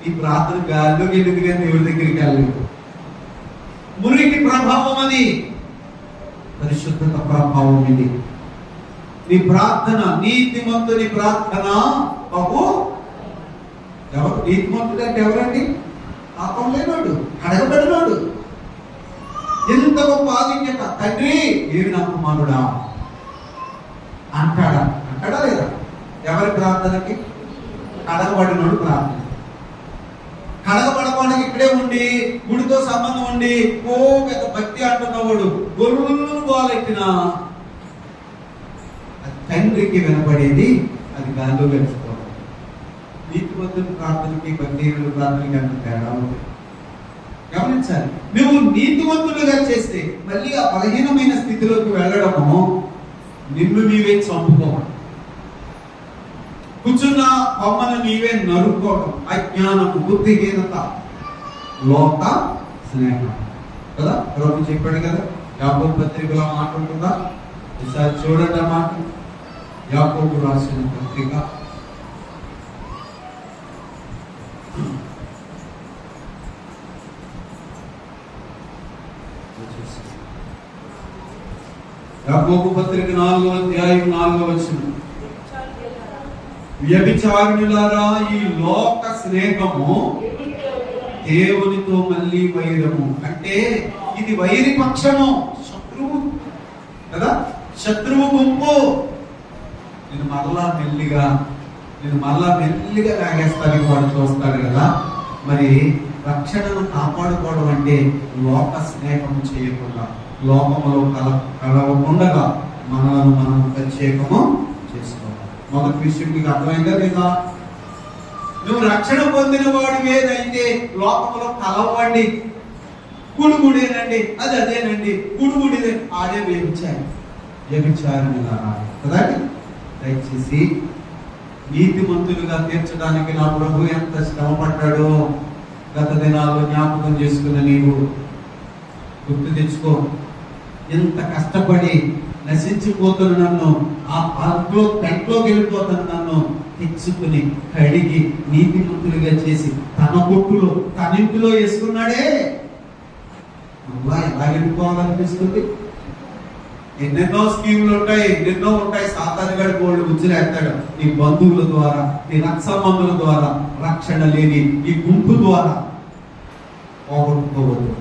ఈ ప్రార్థన గాల్లోకి వెళ్ళింది కానీ దేవుడి దగ్గరికి వెళ్ళలేదు. మురికి ప్రభావం అది, పరిశుద్ధత ప్రభావం ఇది. నీ ప్రార్థన, నీతిమంతుని ప్రార్థన బాబు. ఎవరు నీతిమంతుడు అంటే ఎవరండి? పాపం లేనాడు, కడగబడినాడు. ఎంత గొప్ప ఆధిక్యత! తండ్రి ఏమి నా కుమారుడా అంటాడా? అంటాడా లేదా? ఎవరి ప్రార్థనకి? కడగబడినోడు ప్రార్థన. కడగబడడానికి ఇక్కడే ఉండి గుడితో సంబంధం ఉండి ఓ పెద్ద భక్తి అంటున్నవాడు గొర్రెలను బాలెట్టిన తండ్రికి వినపడేది అది గాల్లో గెలుచుకోవాలి. నీతిమంతుల ప్రార్థనకి భక్తిహీనుల ప్రార్థనకి అంత తేడా ఉంది. గమనించాలి. నువ్వు నీతివంతులుగా చేస్తే మళ్ళీ ఆ బలహీనమైన స్థితిలోకి వెళ్ళడము నిన్ను నీవే చంపుకోవడం, కూర్చున్న కొమ్మను నీవే నరుక్కోవడం, అజ్ఞానము, బుద్ధిహీనత, లోక స్నేహం కదా. ప్రభు చెప్పాడు కదా, యాకోబు పత్రికలో మాట ఉంటుందా? ఈసారి చూడండి ఆ మాట. యాకోబు రాసిన పత్రిక యాకోబు పత్రిక 4వ అధ్యాయం 4వ వచనం. వ్యభిచారిణులారా, ఈ లోక స్నేహము దేవునితో మళ్ళీ వైరము. అంటే ఇది వైరి పక్షము, శత్రువు కదా, శత్రువు గుంపు. నేను మళ్ళా మెల్లిగా లాగేస్తాను వాడు చూస్తాడు కదా. మరి రక్షణను కాపాడుకోవడం అంటే లోక స్నేహం చేయకుండా, లోకములో కలవకుండా మనలను మనం ప్రత్యేకము చేసుకోవాలి. మొదటి విషయం మీకు అర్థమైందా లేదా? నువ్వు రక్షణ పొందిన వాడు ఏదైతే లోకములో కలవండి, గుడిగుడేనండి, అదేనండి, గుడిగుడిదే, ఆడే వ్యభిచారిణి కదా. దయచేసి నీతిమంతులుగా తీర్చడానికి నా ప్రభు ఎంత శ్రమ పడ్డాడో గత దినాల్లో జ్ఞాపకం చేసుకున్న నీవు గుర్తు తెచ్చుకో. ఎంత కష్టపడి నశించిపోతున్న నన్ను, ఆ పెంట్లోకి వెళ్ళిపోతున్న నన్ను తెచ్చుకుని కడిగి నీతిమంతులుగా చేసి తన కొట్టులో తన ఇంటిలో వేసుకున్నాడే. అలా ఎలా వెళ్ళిపోవాలనిపిస్తుంది? ఎన్నెన్నో స్కీములు ఉంటాయి, ఎన్నెన్నో ఉంటాయి. సాతానుగాడి గోళ్ళు ఉజ్జులేస్తాడు నీ బంధువుల ద్వారా, నీ రక్తసంబంధుల ద్వారా, రక్షణ లేని ఈ గుంపు ద్వారా. పోగొట్టుకోవద్దు.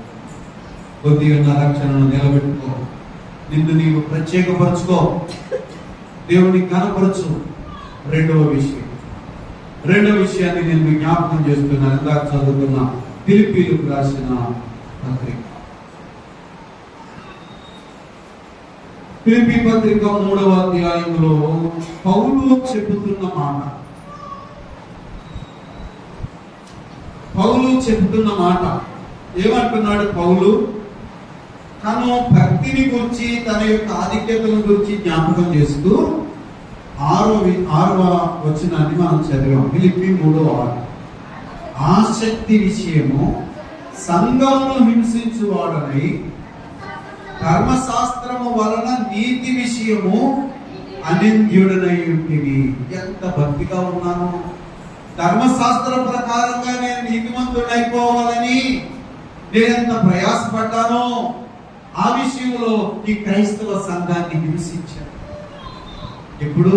కొద్దిగా నా రక్షణను నిలబెట్టుకో, నిన్ను నీవు ప్రత్యేకపరచుకో, దేవుని కనపరచు. రెండవ విషయాన్ని నేను జ్ఞాపకం చేస్తున్నాను. ఇందాక చదువుతున్న ఫిలిప్పీయులకు రాసిన పత్రిక, ఫిలిప్పీ పత్రిక 3వ అధ్యాయంలో పౌలు చెబుతున్న మాట ఏమంటున్నాడు? పౌలు తను భక్తిని గురించి, తన యొక్క ఆధిక్యతను గురించి జ్ఞాపకం చేస్తూ 6వ వచనాన్ని మనం చదివాం. ఫిలిప్పీ 3:6. ఆసక్తి విషయము సంఘమును హింసించువాడనై ధర్మశాస్త్రము వలన నీతి విషయము అనింద్యుడనై ఉంటివి. ఎంత భక్తిగా ఉన్నాను! ధర్మశాస్త్ర ప్రకారంగా నేను నీతిమంతుడైపోవాలని నేనెంత ప్రయాసపడ్డానో. ఆ విషయంలో ఈ క్రైస్తవ సంఘాన్ని హింసించాను. ఇప్పుడు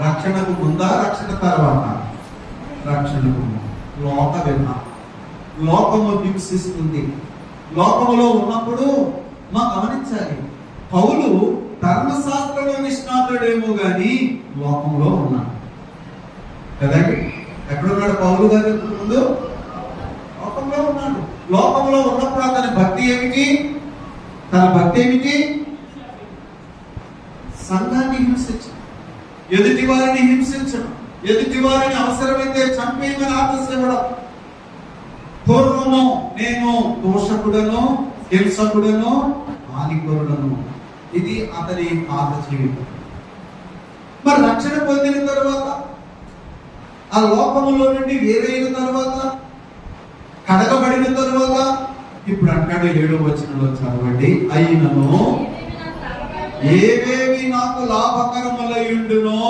రక్షణకు ముందా, రక్షణ తర్వాత? రక్షణకు లోకము హింసిస్తుంది. లోకములో ఉన్నప్పుడు గమనించాలి, పౌలు ధర్మశాస్త్రంలో నిష్ణాతుడేమో గాని లోకంలో ఉన్నాడు కదండి. ఎక్కడున్నాడు పౌలు గారి ముందు? లోకంలో ఉన్నాడు. లోకంలో ఉన్నప్పుడు అతని భక్తి ఏమిటి? తన భక్తి ఏమిటి? సంఘాన్ని హింసించడం, ఎదుటి వారిని హింసించడం, ఎదుటి వారిని అవసరమైతే చంపేయమని ఆదేశం ఇవ్వడం. పూర్వము నేను దోషకుడను, హింసకుడను, హానికరుడను. ఇది అతని పాత జీవితం. మరి రక్షణ పొందిన తర్వాత, ఆ లోకములో నుండి వేరైన తర్వాత, కడగబడిన తర్వాత ఇప్పుడు అంటాడు 7వ వచనంలో చదవండి. అయినను ఏవేవి నాకు లాభకరములయుండునో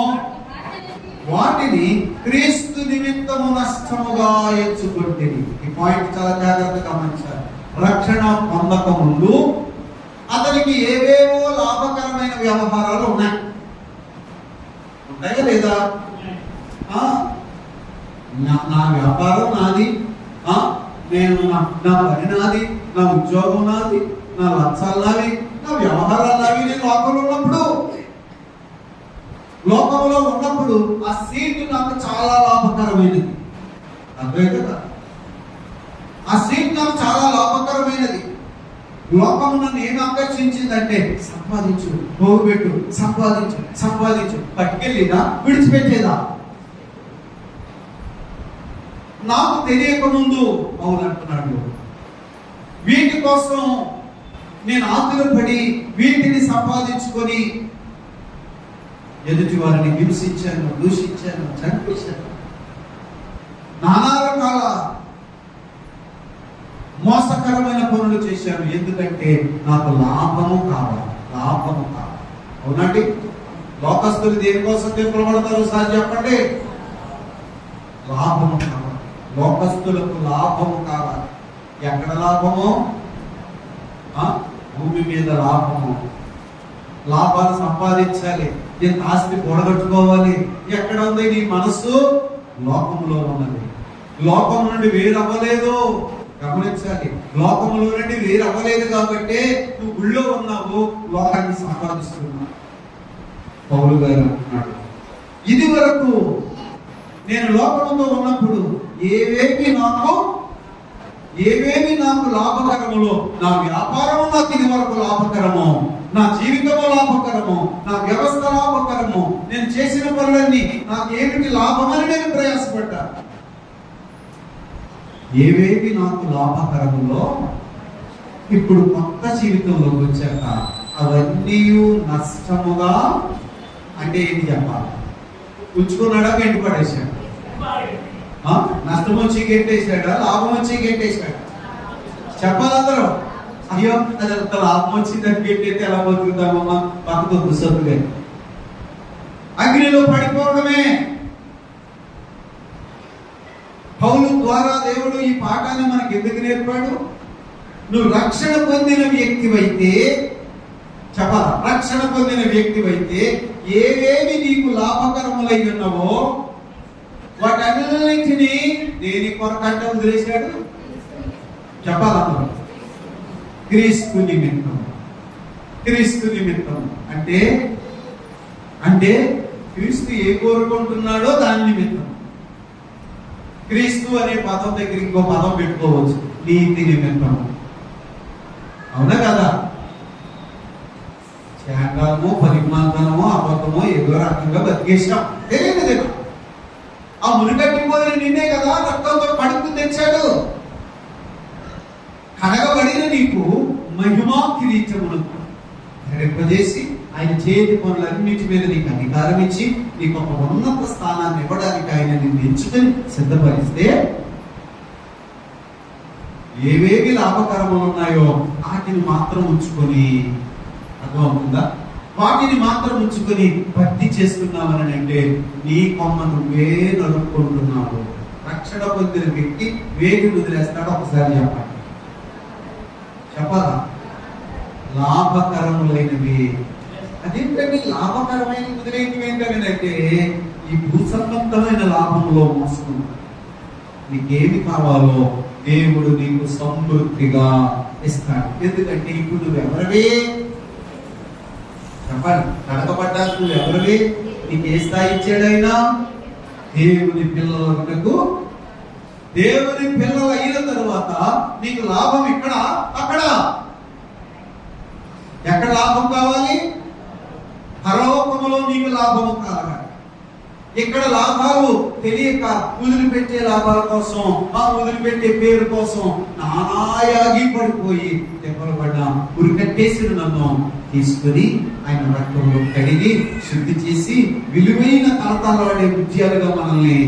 వాటిని క్రీస్తు నిమిత్తము నష్టముగా ఎంచుకుంటుంది. ఈ పాయింట్ చాలా జాగ్రత్తగా గమనించాలి. రక్షణ పొందక ముందు అతనికి ఏవేవో లాభకరమైన వ్యవహారాలు ఉన్నాయి. ఉంటాయా లేదా? నా వ్యాపారం నాది, నేను నా పని నాది, నా ఉద్యోగం నాది, నా లక్ష్యాలు నావి, నా వ్యవహారాలు నావి. నేను లోకంలో ఉన్నప్పుడు ఆ సీటు నాకు చాలా లాభకరమైనది. అర్థమే కదా? ఆ సీట్ నాకు చాలా లాభకరమైనది. లోకం నన్ను ఏమి ఆకర్షించిందంటే సంపాదించు, పోగుపెట్టు, సంపాదించు. పట్టుకెళ్ళిదా, విడిచిపెట్టేదా? నాకు తెలియక ముందు అవునంటున్నాడు. వీటి కోసం నేను ఆతురపడి వీటిని సంపాదించుకొని ఎదుటి వారిని హింసించాను, దూషించాను, చంపేశాను. నానా రకాల మోసకరమైన పనులు చేశాను. ఎందుకంటే నాకు లాభము కావాలి. అవునండి? లోకస్తులు దేనికోసం తిప్పబడతారు సార్ చెప్పండి? లాభము కావాలి. లోకస్తులకు లాభము కావాలి. ఎక్కడ లాభము? భూమి మీద లాభము. లాభాలు సంపాదించాలి. ఎంత ఆస్తి కూడగట్టుకోవాలి. ఎక్కడ ఉంది నీ మనస్సు? లోకంలో ఉన్నది. లోకం నుండి వేరవ్వలేదు. గమనించాలి. లోకంలో నుండి వేరవ్వలేదు కాబట్టి నువ్వు గుళ్ళో ఉన్నావు, లోకాన్ని సంపాదిస్తున్నావు. పౌలు గారు అంటున్నాడు, ఇది వరకు నేను లోకంలో ఉన్నప్పుడు ఏవేవి నాకు లాభకరములో, నా వ్యాపారము నాకు ఇది వరకు లాభకరము, నా జీవితము లాభకరము, నా వ్యవస్థ లాభకరము, నేను చేసిన పనులన్నీ నాకు ఏమిటి లాభమని నేను ప్రయాసపడ్డా. ఏవేవి నాకు లాభకరములో ఇప్పుడు కొత్త జీవితంలోకి వచ్చాక అవన్నీ నష్టముగా. అంటే ఏంటి చెప్పాలి? ఉంచుకున్నాడా, గంటి పడేశాడు? నష్టం వచ్చి గెంటేశాడా, లాభం వచ్చి గెంటేశాడా? చెప్పాలి అందరూ. అయ్యో అదంత లాభం వచ్చిందని గెంటైతే ఎలా బతుకుతామమ్మా? పక్కకు సొత్తుగా అగ్నిలో పడిపోవడమే. పౌలు ద్వారా దేవుడు ఈ పాఠాన్ని మనకి ఎందుకు నేర్పాడు? నువ్వు రక్షణ పొందిన వ్యక్తివైతే చెప్పాలా? రక్షణ పొందిన వ్యక్తివైతే ఏవేవి నీకు లాభకరములై ఉన్నావో వాటన్నిటినీ దేని కొరకంటే వదిలేశాడు? చెప్పాలా? క్రీస్తు నిమిత్తం. అంటే క్రీస్తు ఏ కోరుకుంటున్నాడో దాని నిమిత్తం. క్రీస్తు అనే పదం దగ్గర ఇంకో పదం పెట్టుకోవచ్చు, నీతి నిమిత్తం. అవునా కదా? శాండము, పరిమాణము, అబద్ధమో ఏదో రకంగా బతికేసాం. తెలియదు. ఆ మునిగట్టిపోయిన నిన్నే కదా రక్తంతో కడుపు తెచ్చాడు. కడగబడిన నీకు మహిమా కిరీటములకు ధరింపజేసి ఆయన చేతి పనులన్నింటి మీద నీకు అధికారం ఇచ్చి నీకు ఒక ఉన్నత స్థానాన్ని ఇవ్వడానికి ఆయన నిన్ను ఎంచుకొని సిద్ధపరిస్తే ఏవేవి లాభకరములు ఉన్నాయో వాటిని మాత్రం ఉంచుకొని, అర్థమవుతుందా? వాటిని మాత్రం ఉంచుకొని భక్తి చేస్తున్నామని అంటే నీ కొమ్మ నువ్వే నరుక్కుంటున్నావు. రక్షణ పొందిన వ్యక్తి వేగు వదిలేస్తాడు. ఒకసారి చెప్పాలా? లాభకరములైనవి. అదేంటంటే లాభకరమైన వదిలేటివి ఏంటంటే ఈ భూసంబంధమైన లాభంలో మోసుకుంటాడు. నీకేమి కావాలో దేవుడు నీకు సమృద్ధిగా ఇస్తాడు. ఎందుకంటే ఇప్పుడు నువ్వెవరివే చెప్పాలి? కడగబడ్డాక నువ్వెవరివే? నీకు ఏ స్థాయి ఇచ్చాడైనా? దేవుని పిల్లలకు. దేవుని పిల్లలు అయిన తరువాత నీకు లాభం ఇక్కడ, అక్కడ. ఎక్కడ లాభం కావాలి? పరలోకములో నీకు లాభము కావాలి. ఇక్కడ లాభాలు తెలియక వదిలిపెట్టే లాభాల కోసం, వదిలిపెట్టే పేరు కోసం నానాయాగి పడిపోయి దెబ్బలు పడ్డా ఉరికట్టేసిన నన్ను తీసుకుని ఆయన రక్తంలో కడిగి శుద్ధి చేసి విలువైన తలతలాడే ఉద్యాలుగా మనల్ని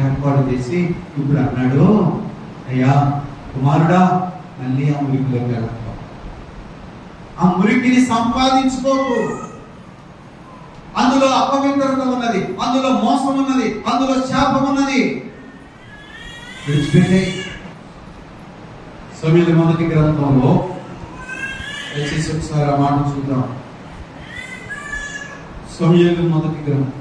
ఏర్పాటు చేసి ఇప్పుడు అన్నాడు, అయ్యా కుమారుడా, మళ్ళీ ఆ మురికిలోకి వెళ్ళకు. ఆ మురికిని సంపాదించుకోకు. అందులో అపవిత్రత ఉన్నది, అందులో మోసం ఉన్నది, అందులో శాపం ఉన్నది. విడిచిపెట్టే. సమూయేలు మొదటి గ్రంథంలో దయచేసి ఒకసారి ఆ మాట చూద్దాం. సమూయేలు మొదటి గ్రంథం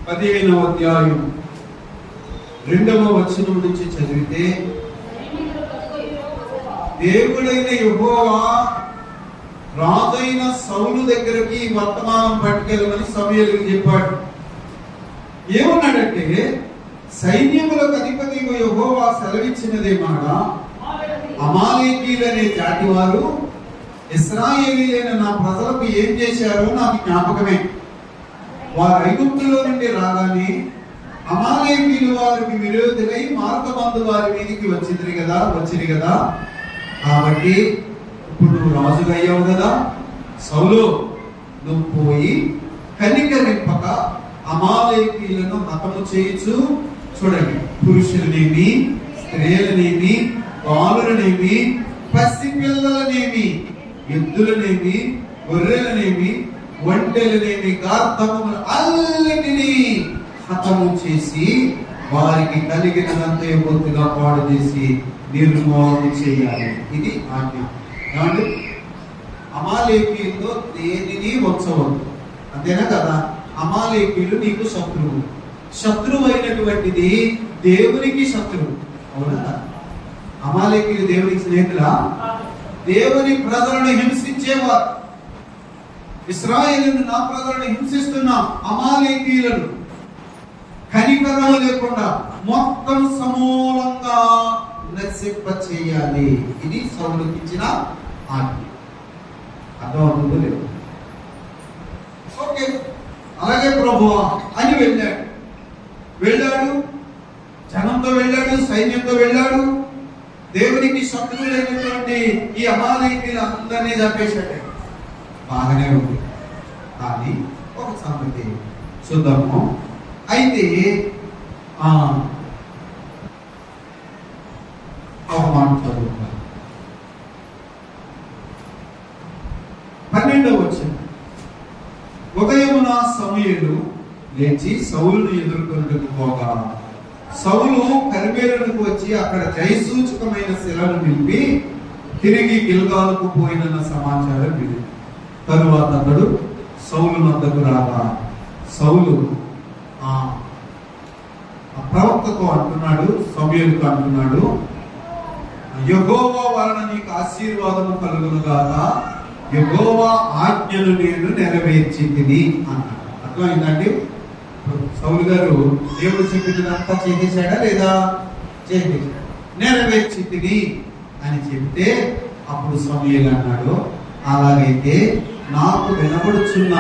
15వ అధ్యాయం 2వ వచనం నుంచి చదివితే, దేవుడైన యెహోవా రాజైన సౌలు దగ్గరికి వర్తమానం పట్టుకెళ్ళమని సమూయేలుకు చెప్పాడు. ఏమన్నాడంటే, సైన్యములకు అధిపతి యెహోవా సెలవిచ్చినదేమనగా, అమాలేకీలనే జాతి వారు ఇశ్రాయేలీలైన నా ప్రజలకు ఏం చేశారో నాకు జ్ఞాపకమే. వారు ఐగుప్తులో నుండి రాగానే అమాలేకీలు వారికి విరోధులై మార్గమందు వారి మీదికి వచ్చింది కదా. కాబట్టి ఇప్పుడు నువ్వు రాజుగా అయ్యావు కదా, సౌలు నువ్వు పోయి కనికరింపక అమాలేకీలను హతము చేయొచ్చు. చూడండి, పురుషులనేమి, స్త్రీలనేమి, బాలులనేమి, పసిపిల్లలనేమి, ఎద్దులనేమి, గొర్రెలనేమి, ఒంటెలనేమి, గార్ధములు అన్నిటినీ హతము చేసి వారికి కలిగినంత పూర్తిగా పాడు చేసి నిర్మూలన చేయాలి. ఇది ఆజ్ఞ. ఏమండి, అమాలేకీలతో దేనిని వచ్చవద్దు, అంతేనా కదా. అమాలేకీలు నీకు శత్రువు అయినటువంటిది దేవునికి శత్రువు, అవునా? అమాలేకీలు దేవునికి స్నేహితులా? దేవుని ప్రజలను హింసించేవారు. ఇశ్రాయేలును, నా ప్రజలను హింసిస్తున్న అమాలేకీలను కనికరం లేకుండా మొత్తం సమూలంగా నశింప చేయాలి. ఇది సౌలుకి ఇచ్చిన ఆజ్ఞ. అర్థమవుతుందో లేదు? ఓకే, అలాగే ప్రభువా అని వెళ్ళాడు, జనంతో వెళ్ళాడు, సైన్యంతో వెళ్ళాడు. దేవునికి శత్రువులైనటువంటి ఈ అమాలేకీలు అందరినీ చంపేశాడు. బాగానే ఉంది. కానీ ఒక సంగతి చూద్దాము. అయితే ఒక మాట చదువుతాను. 12వ వచనం. ఉదయమున సమూయేలు లేచి సౌలును ఎదుర్కొనుటకు పోగా, సౌలు కర్మెలుకు వచ్చి అక్కడ జయసూచకమైన శిలను నిలిపి తిరిగి గిల్గాలుకు పోయిన సమాచారం విని, తరువాత అతడు సౌలు వద్దకు రాగా, సౌలు ప్రవక్తతో అంటున్నాడు, సమూయేలుతో అంటున్నాడు, యెహోవా వలన నీకు ఆశీర్వాదము కలుగునుగాక, యెహోవా ఆజ్ఞను నేను నెరవేర్చితిని అన్నాడు. అర్థమైందండి? సౌలు గారు దేవుడు చెప్పినదంతా చేసేశాడా లేదా? చేసేశాడు. నెరవేర్చితిని అని చెప్తే అప్పుడు సమూయేలు అన్నాడు, అలాగైతే నాకు వినబడుచున్న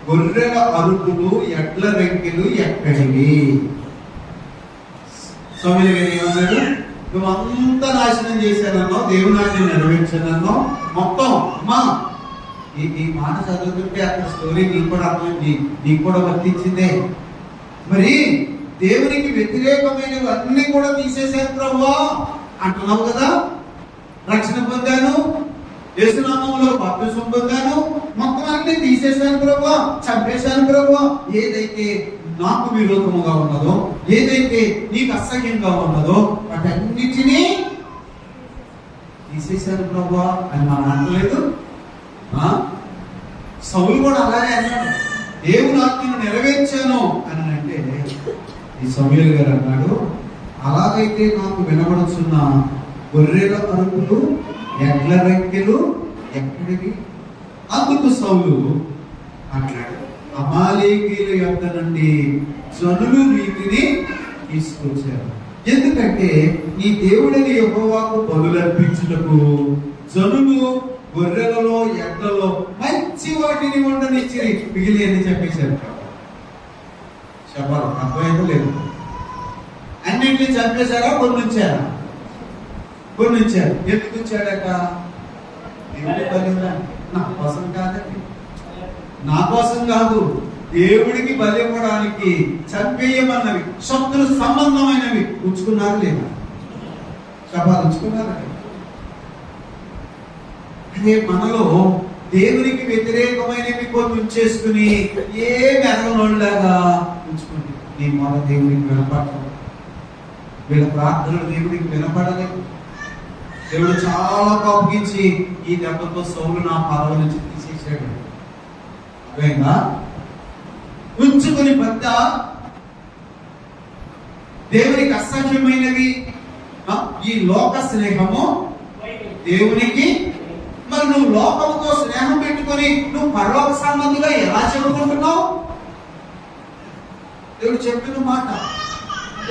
గొర్రెల అరుపులు, ఎడ్ల రెక్కెలు ఎక్కడివి? సమూయేలు గారు ఏమన్నాడు? నువ్వంతా నాశనం చేశానన్నావు, దేవుని ఆజ్ఞ నెరవేర్చానన్నావు, మొత్తం అమ్మా. ఈ మాట చదువుతుంటే అక్కడ స్టోరీ నీకు కూడా అర్థమైంది, నీకు కూడా వర్తించిందే. మరి దేవునికి వ్యతిరేకమైనవి అన్ని కూడా తీసేశాను ప్రభువా అంటున్నావు కదా. రక్షణ పొందాను, యేసునామములో బాప్తిసం పొందాను, మొత్తం అన్ని తీసేశాను ప్రభువా, చంపేశాను ప్రభువా. ఏదైతే నాకు విరోధముగా ఉన్నదో, ఏదైతే నీకు అసహ్యంగా ఉన్నదో వాటన్నిటినీ తీసేశాను ప్రభువా అని మనం అనలేదు. సౌలు కూడా అలాగే అన్నాడు, దేవుని ఆజ్ఞను నెరవేర్చాను అని అంటే, ఈ సమూయేలు గారు అన్నాడు, అలాగైతే నాకు వినబడుచున్న గొర్రెల అరుపులు, ఎడ్ల రెక్కెలు ఎక్కడికి? అందుకు సౌలు అన్నాడు, అమాలేకీల యొద్ద నుండి జనులు వీటిని తీసుకొచ్చారు. ఎందుకంటే నీ దేవుడిని యెహోవాకు బలులర్పించుటకు జనులు గొర్రెలలో, ఎడ్లలో మంచి వాటిని ఉండనిచ్చిరి, మిగిలి అని చెప్పేశారు. చెప్పాలి, అర్థమైందో లేదు? అన్నింటినీ చంపేశారా? కొన్ని ఉంచారు. ఎందుకు ఉంచాడట? దేవుడి బలి ఇవ్వడానికి నా కోసం కాదండి, నా కోసం కాదు, దేవుడికి బలి ఇవ్వడానికి చంపేయమన్నవి శత్రు సంబంధమైనవి ఉంచుకున్నారు లేదా? శపాలు ఉంచుకున్నారా? అదే మనలో దేవునికి వ్యతిరేకమైనవి కొన్ని ఉంచేసుకుని ఏ మెరగనోళ్ళలాగా ఉంచుకుంది. నీ మన దేవుడికి వినపడలేదు, వీళ్ళ ప్రార్థనలు దేవుడికి వినపడలేదు. దేవుడు చాలా కోపగించి ఈ దెబ్బతో సౌలు నా పదవి నుంచి తీసేసాడు. అదేనా ఉంచుకుని భక్త దేవునికి అసహ్యమైనవి ఈ లోక స్నేహము దేవునికి. మరి నువ్వు లోకముతో స్నేహం పెట్టుకొని నువ్వు పరలోక సంబంధిగా ఎలా చెప్పుకుంటున్నావు? దేవుడు చెప్పిన మాట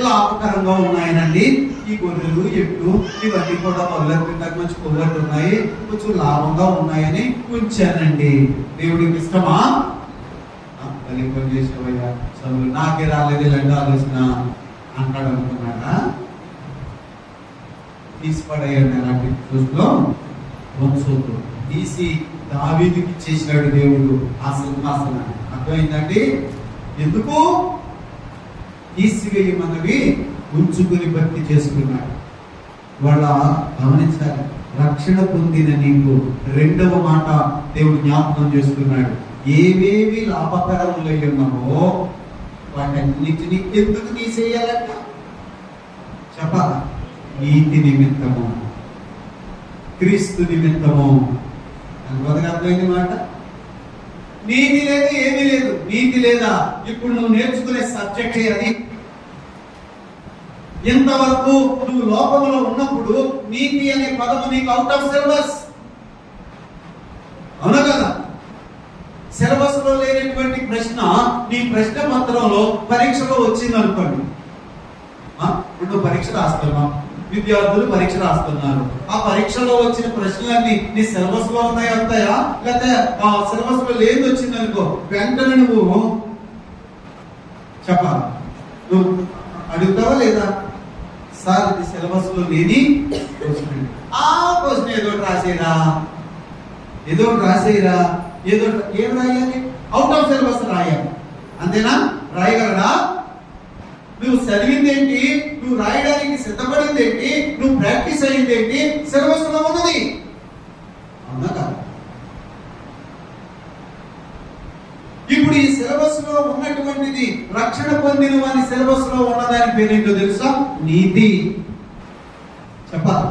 లాభకరంగా ఉన్నాయనండి. ఈ గొర్రెలు ఎట్లు ఇవన్నీ కూడా మొదలెట్టినకు మంచి కొవ్వట్లు ఉన్నాయి, కొంచెం లాభంగా ఉన్నాయని ఉంచానండి. దేవుడికి ఇష్టమా? బలి పని చేసేవయ్యా, చదువు నాకే రాలేదు ఇలాంటి ఆలోచన అంటాడు అనుకున్నాడా? తీసిపడేయండి అలాంటి చూసులో వంశోత్తు తీసి దావీదుకి ఇచ్చేసినాడు దేవుడు ఆ సింహాసనాన్ని. అర్థమైందండి? ఎందుకు తీసివేయమన్నవి ఉంచుకుని భక్తి చేసుకున్నాడు. వాళ్ళ గమనించాలి, రక్షణ పొందిన నీకు రెండవ మాట దేవుడు జ్ఞాపకం చేసుకున్నాడు. ఏవేవి లాభకరములై ఉన్నావో వాటన్నిటిని ఎందుకు తీసేయాలంట చెప్పాలా? నీతి నిమిత్తము, క్రీస్తు నిమిత్తము. అనుకోదగా అర్థమైంది మాట. నీతి లేదు, ఏమీ లేదు. నీతి లేదా? ఇప్పుడు నువ్వు నేర్చుకునే సబ్జెక్టే అది. ఇంతవరకు నువ్వు లోకంలో ఉన్నప్పుడు నీతి అనే పదము నీకు అవుట్ ఆఫ్ సిలబస్. అవునా కదా? సిలబస్ లో లేనటువంటి ప్రశ్న నీ ప్రశ్న పత్రంలో పరీక్షలో వచ్చింది అనుకోండి. ఇప్పుడు పరీక్ష రాస్తున్నాం, విద్యార్థులు పరీక్ష రాస్తున్నారు. ఆ పరీక్షలో వచ్చిన ప్రశ్నలన్నీ నీ సిలబస్ లో వస్తాయా? లేకపోతే ఆ సిలబస్ లో లేదు వచ్చింది అనుకో, వెంటనే నువ్వు చెప్పాలి. నువ్వు అడుగుతావా లేదా? సార్ ఇది సిలబస్ లో లేని ఆ క్వశ్చన్ ఏదో రాసేరా, ఏదో రాసేరా, ఏదో ఏం రాయాలి? అవుట్ ఆఫ్ సిలబస్ రాయాలి. అంతేనా? రాయగలరా? నువ్వు చదివింది ఏంటి, నువ్వు రాయడానికి సిద్ధపడింది ఏంటి, నువ్వు ప్రాక్టీస్ అయ్యింది ఏంటి, సిలబస్ లో ఉన్నది. అవునా కాదు? ఇప్పుడు ఈ సిలబస్ లో ఉన్నటువంటిది రక్షణ పొందిన వారి సిలబస్ లో ఉన్నదాని పేరేంటో తెలుసా? నీతి. చెప్పాలి.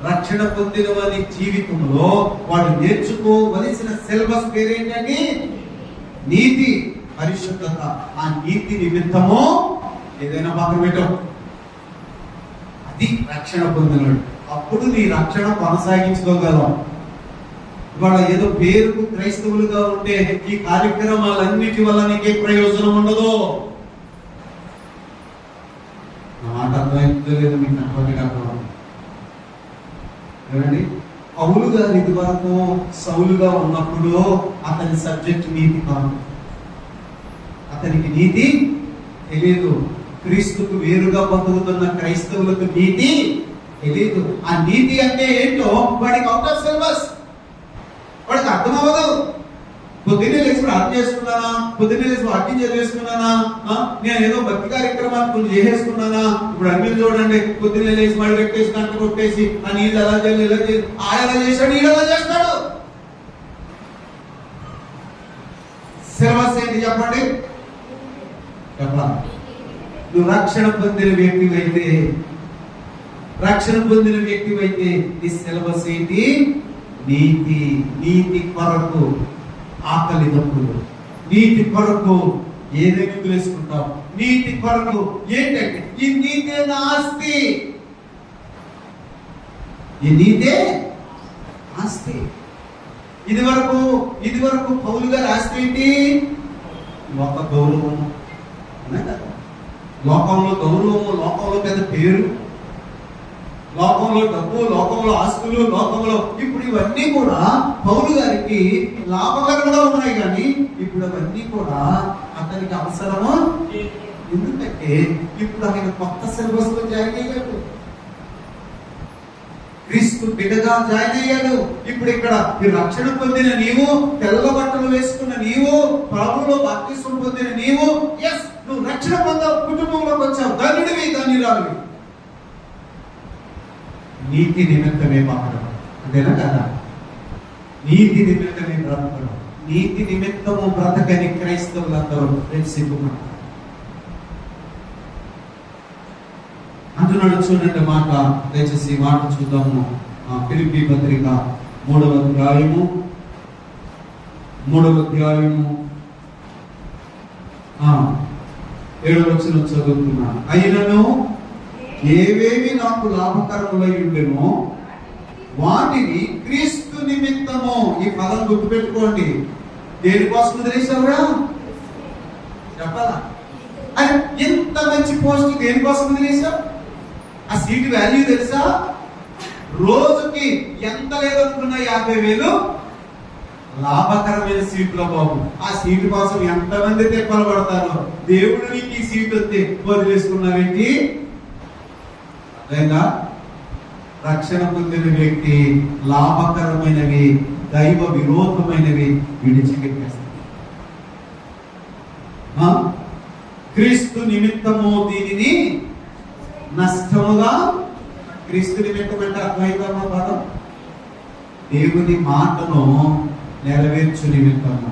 రక్షణ పొందిన వారి జీవితంలో వాడు నేర్చుకోవలసిన సిలబస్ పేరేంటండి? నీతి, పరిశుద్ధత. ఆ నీతి నిమిత్తము ఏదైనా పక్కన పెట్టాం, అది రక్షణ పొందినాడు. అప్పుడు నీ రక్షణ కొనసాగించుకోగలం. ఇవాళ ఏదో పేరుకు క్రైస్తవులుగా ఉంటే ఈ కార్యక్రమాలన్నిటి వల్ల నీకే ప్రయోజనం ఉండదు. మాట అర్థమైందో లేదు మీకు అర్థం. ఏమండి? పౌలు గారు ఇది వరకు సౌలుగా ఉన్నప్పుడు అతని సబ్జెక్ట్ నీతి కాదు, అతనికి నీతి తెలియదు. క్రీస్తుకు వేరుగా బతుకుతున్న క్రైస్తవులకు నీతి తెలియదు. ఆ నీతి అంటే ఏంటో వాడికి అవుట్ ఆఫ్ సిలబస్, వాడికి అర్థం అవ్వదు. పొద్దున్నే లేచి అర్థం చేసుకున్నానా, పొద్దున్నే లేచి వాక్యం చదివేసుకున్నానా, నేను ఏదో భక్తి కార్యక్రమాన్ని కొంచెం చేసేసుకున్నానా. ఇప్పుడు అన్ని చూడండి, పొద్దున్నే లేచి మడి పెట్టేసి కంట కొట్టేసి ఆ నీళ్ళు ఎలా చేయాలి, ఇలా చేయాలి, ఆయన చేస్తాడు, వీళ్ళు ఎలా చేస్తాడు. సిలబస్ ఏంటి చెప్పండి? చెప్పాలి. నువ్వు రక్షణ పొందిన వ్యక్తివైతే, రక్షణ పొందిన వ్యక్తివైతే నీ సిలబస్ ఏంటి? నీతి. నీతి కొరకు ఆకలి తప్పులు, నీతి కొరకు ఏదైనా వేసుకుంటావు, నీతి కొరకు ఏంటంటే ఈ నీతే నా ఆస్తి, ఈ నీతే ఆస్తి. ఇది వరకు పౌలు గారి ఆస్తి ఏంటి? లోక గౌరవము. లోకంలో గౌరవము, లోకంలో పెద్ద పేరు, లోకంలో డబ్బు, లోకంలో ఆస్తులు, లోకంలో ఇప్పుడు ఇవన్నీ కూడా పౌలు గారికి లాభకరంగా ఉన్నాయి. కానీ ఇప్పుడు అవన్నీ కూడా అతనికి అవసరమా? ఎందుకంటే ఇప్పుడు ఆయన కొత్త సిలబస్ లో జాయిన్ అయ్యాడు. క్రీస్తు క్రీస్తు బిడ్డగా జాయిన్ అయ్యాడు. ఇప్పుడు ఇక్కడ ఈ రక్షణ పొందిన నీవు, తెల్ల బట్టలు వేసుకున్న నీవు, ప్రభువులో బాప్తిస్మం పొందిన నీవు, ఎస్ నువ్వు రక్షణ పొందావు, కుటుంబంలోకి వచ్చావు, ధన్యుడివి, ధన్యురాలివి. నీతి నిమిత్తమే బాధపడడం, అంతేనా కదా? నీతి నిమిత్తమే బ్రతకడం. నీతి నిమిత్తము బ్రతకని క్రైస్తవులందరూ సిగ్గుపడతారు. అంటున్నాడు చూడండి మాట, దయచేసి ఈ మాట చూద్దాము. ఫిలిప్పీ పత్రిక 3వ అధ్యాయము 7వ వచనం చదువుతున్నాను. అయినను ఏవేవి నాకు లాభకరములై ఉండెనో వాటిని క్రీస్తు నిమిత్తము, ఈ పదం గుర్తుపెట్టుకోండి. దేనికోసం వదిలేసావురా చెప్పాలా? అది ఎంత మంచి పోస్ట్, దేనికోసం వదిలేసావు? ఆ సీటు వాల్యూ తెలుసా? రోజుకి ఎంత లేదనుకున్నా 50,000 లాభకరమైన సీట్లో బాబు. ఆ సీటు కోసం ఎంతమంది తిప్పలు పడతారో. దేవుడు నీకు ఈ సీట్ వస్తే వదిలేసుకున్నావేంటి? లేదా రక్షణ పొందిన వ్యక్తి లాభకరమైనవి, దైవ విరోధమైనవి విడిచిపెట్టేస్తాడు. క్రీస్తు నిమిత్తము దీనిని నష్టముగా, క్రీస్తు నిమిత్తం అంటే అర్థమైందమ్మా పదం? దేవుని మాటను నెరవేర్చు నిమిత్తము,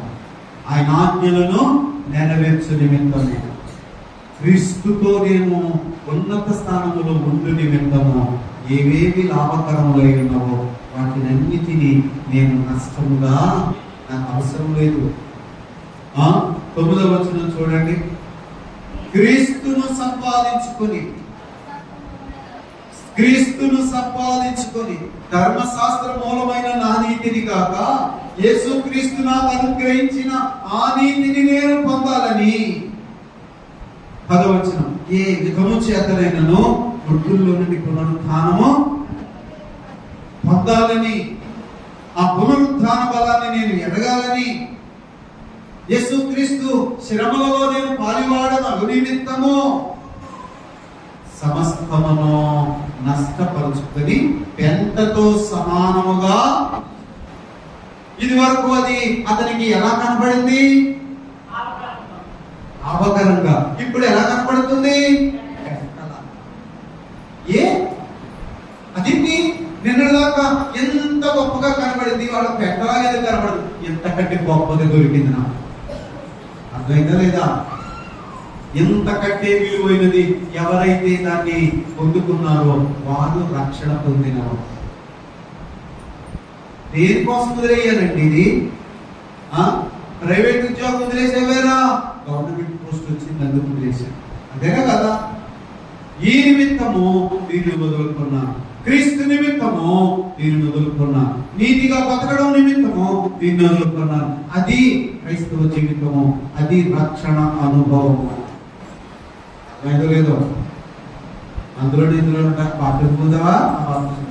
ఆయన ఆజ్ఞలను నెరవేర్చు నిమిత్తము, క్రీస్తుతో నేను ఉన్నత స్థానములో ఉండు నిమిత్తము ఏవేవి లాభకరములై ఉన్నావో వాటినన్నిటినీ నేను నష్టముగా, నాకు అవసరం లేదు. 9వ వచనం చూడండి. క్రీస్తును సంపాదించుకొని ధర్మశాస్త్ర మూలమైన నా నీతిని కాక యేసు క్రీస్తు నాకు అనుగ్రహించిన ఆ నీతిని నేను పొందాలని. 10వ వచనం. ఏ విధము చేతనైనను మృతుల్లో నుండి పునరుత్థానము పొందాలని, ఆ పునరుత్థాన బలాన్ని నేను ఎదగాలని, యేసు క్రీస్తు శ్రమలలో నేను పాలివాడను నిమిత్తము సమస్తమును నష్టపరుచుకొని పెంటతో సమానముగా. ఇది వరకు అది అతనికి ఎలా కనబడింది? అవకరంగా. ఇప్పుడు ఎలా కనబడుతుంది? అది నిన్నదాకా ఎంత గొప్పగా కనబడింది, వాళ్ళ పెట్టలాగా కనబడదు. ఎంతకంటే గొప్పది దొరికింది నాకు. అర్థమైందా లేదా? ఎంతకంటే విలువైనది ఎవరైతే దాన్ని పొందుకున్నారో వారు రక్షణ పొందినారు. దేనికోసం వదిలేయాలండి ఇది? ప్రైవేట్ ఉద్యోగం వదిలేసేవారా? గవర్నమెంట్ పోస్ట్ వచ్చింది అందుకు వదిలేశారు, అంతేనా కదా? ఈ నిమిత్తము దీన్ని వదులుకున్నాను, క్రీస్తు నిమిత్తము దీన్ని వదులుకున్నాను, నీతిగా బతకడం నిమిత్తము దీన్ని వదులుకున్నాను. అది క్రైస్తవ జీవితము, అది రక్షణ అనుభవము. లేదో అందులో ఇందులో బాప్తిజం పొందావా? రక్షణ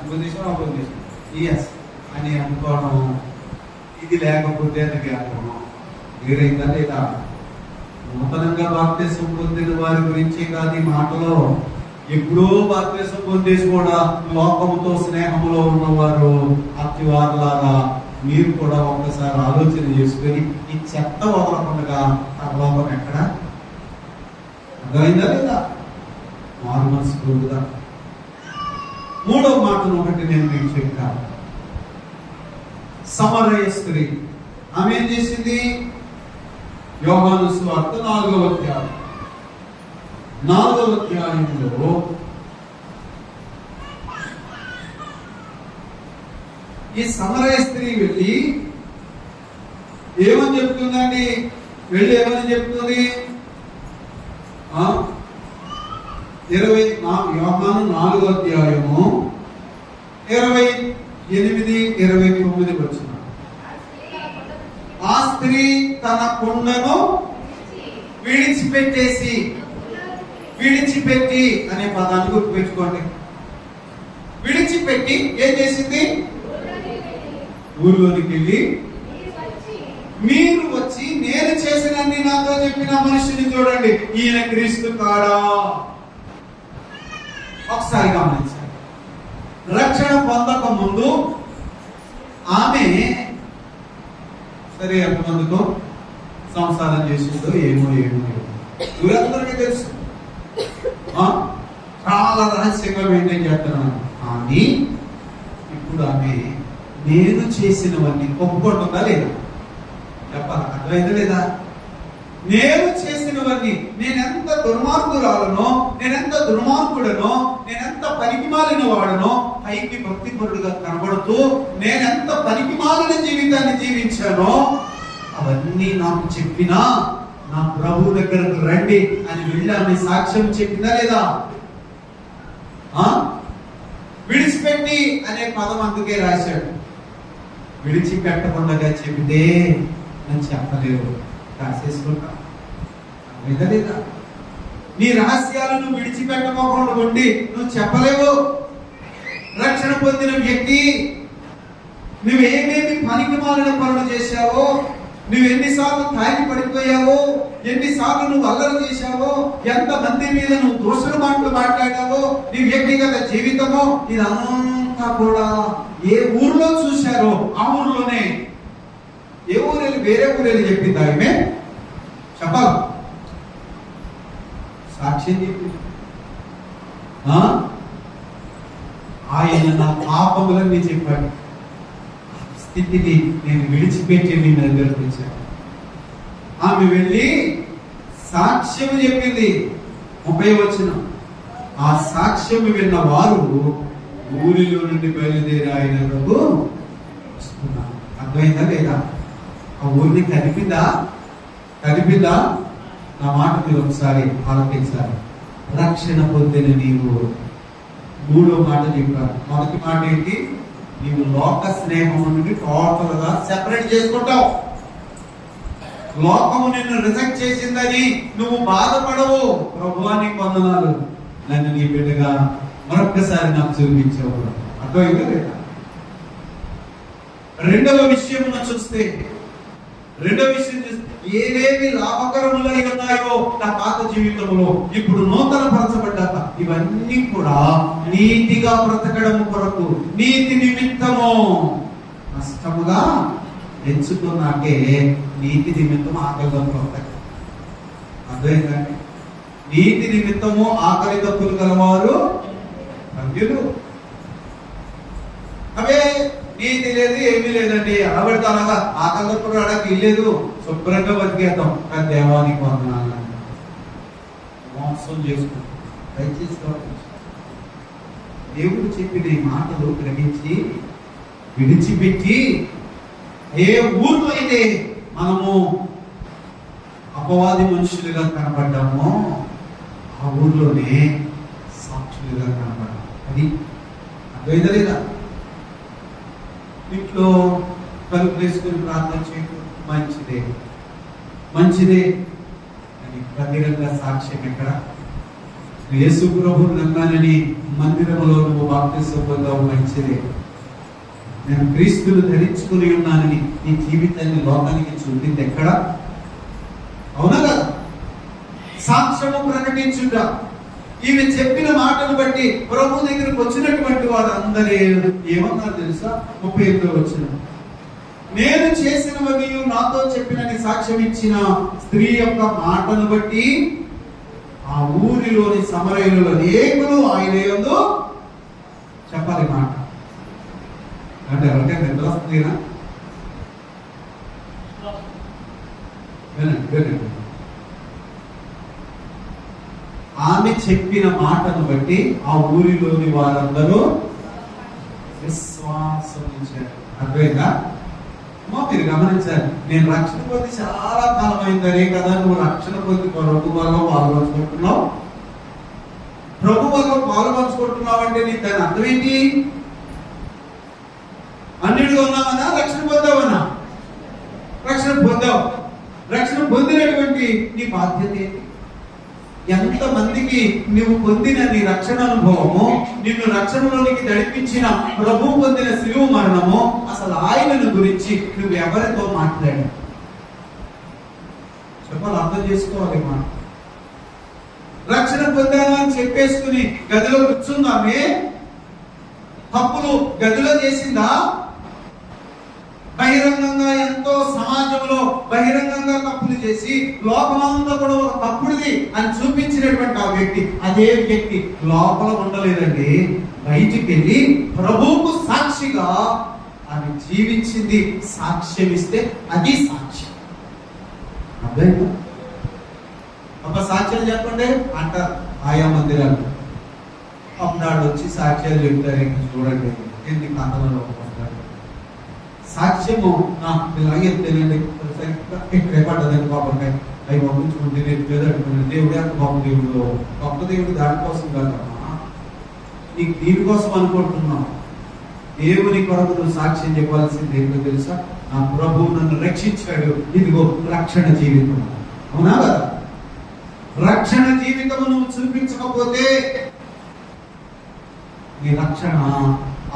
పొందేశావా? పొందేశాం ఎస్ అని అనుకోవడం, ఇది లేకపోతే అది వ్యాపకం. వేరైందా లేదా? నూతనంగా బాప్తిజం పొందిన వారి గురించి కాదు ఈ మాటలో. ఎప్పుడో బాప్తిజం పొందేసి కూడా లోకముతో స్నేహంలో ఉన్నవారు అతివారులాగా మీరు కూడా ఒక్కసారి ఆలోచన చేసుకొని ఈ చెత్త వదలకుండా పరలోకం ఎక్కడ? అర్థమైందా లేదా? మారు మనసు పొందుదా. 3వ మాటను ఒకటి నేను మీకు చెప్తాను. సమరయ స్త్రీ ఆమె ఏం చేసింది? యోహాను సువార్త 4వ అధ్యాయంలో ఈ సమరయ స్త్రీ వెళ్ళి ఏమని చెప్తుందండి? వెళ్ళి ఏమని చెప్తుంది? యోహాను 4వ అధ్యాయము 28, 29 వచ్చిన. ఆ స్త్రీ తన కుండను విడిచిపెట్టి అనే పదాన్ని గుర్తుపెట్టుకోండి. విడిచిపెట్టి ఏం చేసింది? ఊర్లోనికి వెళ్ళి మీరు వచ్చి నేను చేసినన్ని నాతో చెప్పిన మనిషిని చూడండి, ఈయన క్రీస్తు కాడా? ఒకసారి గమనించండి. రక్షణ పొందక ముందు ఆమె సరే ఎంతమందితో సంసారం చేసిందో ఏమో ఊరందరికీ తెలుసు. చాలా రహస్యంగా మెయింటైన్ చేస్తున్నాను. కానీ ఇప్పుడు ఆమె నేను చేసినవన్నీ ఒప్పుకుంటుందా లేదా? చెప్పాలి, అర్థమైందా లేదా? నేను చేసినవన్నీ, నేనెంత దుర్మార్గురాలనో, నేనెంత దుర్మార్గుడనో, నేనెంత పనికిమాలిన వాడనో, పైకి భక్తిపరుడుగా కనబడుతూ నేనెంత పనికిమాలిన జీవితాన్ని జీవించానో అవన్నీ నాకు చెప్పినా నా ప్రభు దగ్గరకు రండి అని వెళ్ళాలని సాక్ష్యం చెప్పిందా లేదా? విడిచిపెట్టి అనే పదం అందుకే రాశాడు. విడిచిపెట్టకుండా చెబితే అని చెప్పలేవు, రాసేసుకుంటా లేదా? నీ రహస్యాలను విడిచిపెట్టకుండా ఉండి నువ్వు చెప్పలేవు. రక్షణ పొందిన వ్యక్తి నువ్వేమేమి పనికి మాలిన పనులు చేశావో, నువ్వు ఎన్నిసార్లు తాగి పడిపోయావో, ఎన్నిసార్లు నువ్వు అల్లరి చేశావో, ఎంత మంది మీద నువ్వు దోషుల మాటలు మాట్లాడావో, నీ వ్యక్తిగత జీవితమో ఇదంతా కూడా ఏ ఊర్లో చూశారో ఆ ఊర్లోనే, ఏ ఊరెళ్ళి వేరే ఊరెళ్ళి చెప్పింది ఆమె చెప్పాలి, సాక్ష్యం చెప్పింది. ఆయన నా పాపములన్నీ చెప్పాడు. స్థితిని నేను విడిచిపెట్టి మీ దగ్గరకు వచ్చాను. ఆమె వెళ్ళి సాక్ష్యం చెప్పింది. 30వ వచనం, ఆ సాక్ష్యం విన్న వారు ఊరిలో నుండి బయలుదేరి ఆయనకు వస్తున్నారు. అర్థమైందా లేదా? ఆ ఊరిని కనిపిందా? నా మాట మీరు ఒకసారి ఆలోచించాలి. రక్షణ పొందిన నీవు 3వ మాట చెప్పారు. మొదటి మాట ఏంటి? నీవు లోక స్నేహము నుండి టోటల్ గా సెపరేట్ చేసుకుంటావు. లోకము నిన్ను రిజెక్ట్ చేసిందని నువ్వు బాధపడవు. ప్రభువా నీకు వందనాలు, నన్ను నీ బిడ్డగా మరొక్కసారి నాకు చూపించావు. అర్థమైందా లేదా? రెండవ విషయం చూస్తే ఏవేవి లాభకరములై ఉన్నాయో నా పాత జీవితంలో ఇప్పుడు నూతన పరచబడ్డాక ఇవన్నీ కూడా నీతిగా బ్రతకడం కొరకు, నీతి నిమిత్తము నష్టముగా ఎంచుకున్నాకే నీతి నిమిత్తం ఆకలితో బ్రతక. అర్థమైందండి? నీతి నిమిత్తము ఆకలి దప్పులు గలవారు ధన్యులు. అవే నీతి లేదు, ఏమీ లేదండి, అడబడితే అలాగా ఆకలి దప్పులు అడగ ఇల్లేదు, శుభ్రంగా బతికేద్దాం. కానీ దేవానికి వందనాలు మోసం చేసుకుంటాం. దయచేసి దేవుడు చెప్పిన ఈ మాటలు గ్రహించి విడిచిపెట్టి ఏ ఊర్లో అయితే మనము అపవాది మనుషులుగా కనపడ్డామో ఆ ఊర్లోనే సాక్షులుగా కనపడ్డాం. అది అర్థమైందా లేదా? ఇంట్లో కలుపు వేసుకుని ప్రార్థన చేయడం మంచిదే అని బహిరంగ సాక్ష్యం ఎక్కడ? యేసు ప్రభు నమ్మానని మందిరంలో నువ్వు బాప్తిసం పొందావు, మంచిదే. నేను క్రీస్తును ధరించుకుని ఉన్నానని నీ జీవితాన్ని లోకానికి చూపింది ఎక్కడ? అవునా కదా? సాక్ష్యము ప్రకటించుట. ఈమె చెప్పిన మాటను బట్టి ప్రభు దగ్గరకు వచ్చినటువంటి వాడు అందరూ ఏమన్నారు తెలుసా? 38వ వచనం, నేను చేసినవని నాతో చెప్పినని సాక్ష్యం ఇచ్చిన స్త్రీ యొక్క మాటను బట్టి ఆ ఊరిలోని సమరయులు అనేకులు ఆయన యందు చెప్పాలి మాట. అంటే ఎవరికైనా నిద్ర వస్తుందినా? వినండి. ఆమె చెప్పిన మాటను బట్టి ఆ ఊరిలోని వారందరూ విశ్వాసం ఉంచారు. అర్థమైందా? మీరు గమనించాలి, నేను రక్షణ పొంది చాలా కాలం అయిందనే కదా నువ్వు రక్షణ పొంది ప్రభు వల్ల పాల్పంచుకుంటున్నావు. ప్రభు వల్ల పాల్పంచుకుంటున్నావు అంటే నీ దాని అర్థం ఏంటి? అన్నిటిగా ఉన్నావన్నా? రక్షణ పొందావన్నా? రక్షణ పొందావు. రక్షణ పొందినటువంటి నీ బాధ్యత ఏంటి? ఎంతమందికి నువ్వు పొందిన నీ రక్షణ అనుభవము, నిన్ను రక్షణలోనికి నడిపించిన ప్రభు పొందిన శిలువ మరణము, అసలు ఆయనను గురించి నువ్వు ఎవరితో మాట్లాడావు చెప్పాలి, అర్థం చేసుకోవాలి. మా రక్షణ పొందాను అని చెప్పేసుకుని గదిలో కూర్చుందామే, తప్పులు గదిలో చేసిందా? బహిరంగంగా ఎంతో సమాజంలో బహిరంగంగా తప్పులు చేసి లోకమంతా కూడా ఒక తప్పుడుది అని చూపించినటువంటి ఆ వ్యక్తి, అదే వ్యక్తి లోపల ఉండలేదండి. బయటికి వెళ్ళి ప్రభువుకు సాక్షిగా ఆమె జీవించింది. సాక్ష్యం ఇస్తే అది సాక్ష్యం. అర్థమైందా? ఒక సాక్ష్యం చెప్పండి అంటారు ఆయా మందిరాలు. అప్పుడు వచ్చి సాక్ష్యాలు చెప్తారు. ఇంకా చూడండి ఎన్ని కథలలో వస్తారు. సాక్ష్యము ఇలాగే తెలియండి ఇక్కడే పడ్డదండి పాపంగా అవి పంపించుకుంటే నేను పేదట్టుకున్నాను. దేవుడే అంత గొప్ప దేవుడు. గొప్ప దేవుడు దానికోసం కాదమ్మా, నీకు దీనికోసం అనుకుంటున్నావు. దేవుని కొరకు నువ్వు సాక్ష్యం చెప్పాల్సింది ఏంటో తెలుసా? నా ప్రభువు నన్ను రక్షించాడు, ఇదిగో రక్షణ జీవితం. అవునా కదా? రక్షణ జీవితము నువ్వు చూపించకపోతే నీ రక్షణ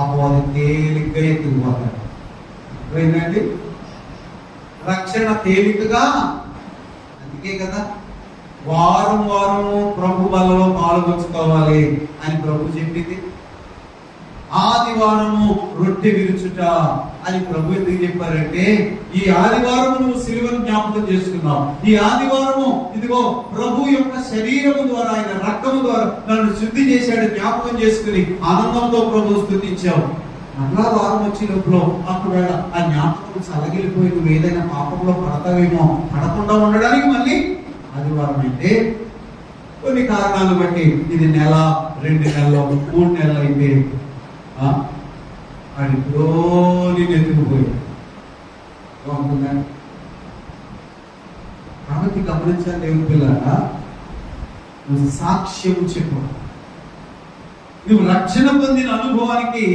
అపవాది తేలిగ్గా ఎత్తుకుపోతాడు. ఏంటండి? రక్షణ తేలికగా. అందుకే కదా వారం వారము ప్రభు బలలో పాల్గొంచుకోవాలి అని ప్రభు చెప్పింది. ఆదివారము రొట్టె విరుచుట అని ప్రభు ఎందుకు చెప్పారంటే, ఈ ఆదివారము నువ్వు సిలువను జ్ఞాపకం చేసుకున్నావు. ఈ ఆదివారము ఇదిగో ప్రభు యొక్క శరీరము ద్వారా, ఆయన రక్తము ద్వారా నన్ను శుద్ధి చేశాడు జ్ఞాపకం చేసుకుని ఆనందంతో ప్రభు స్తుతించావు. మళ్ళా వారం వచ్చినప్పుడు అప్పుడు ఆ జ్ఞాపకం చలగిలిపోయి నువ్వు ఏదైనా పాపంలో పడతావేమో, పడకుండా ఉండడానికి మళ్ళీ ఆదివారం అయితే కొన్ని కారణాలు బట్టి ఇది నెల, 2 నెలలు, 3 నెలలు అయితే అడిలో నేను ఎత్తుకుపోయాడు. కాబట్టి గమనించాలి దేవుని పిల్లరా, నువ్వు సాక్ష్యం చెప్పు. నువ్వు రక్షణ పొందిన అనుభవానికి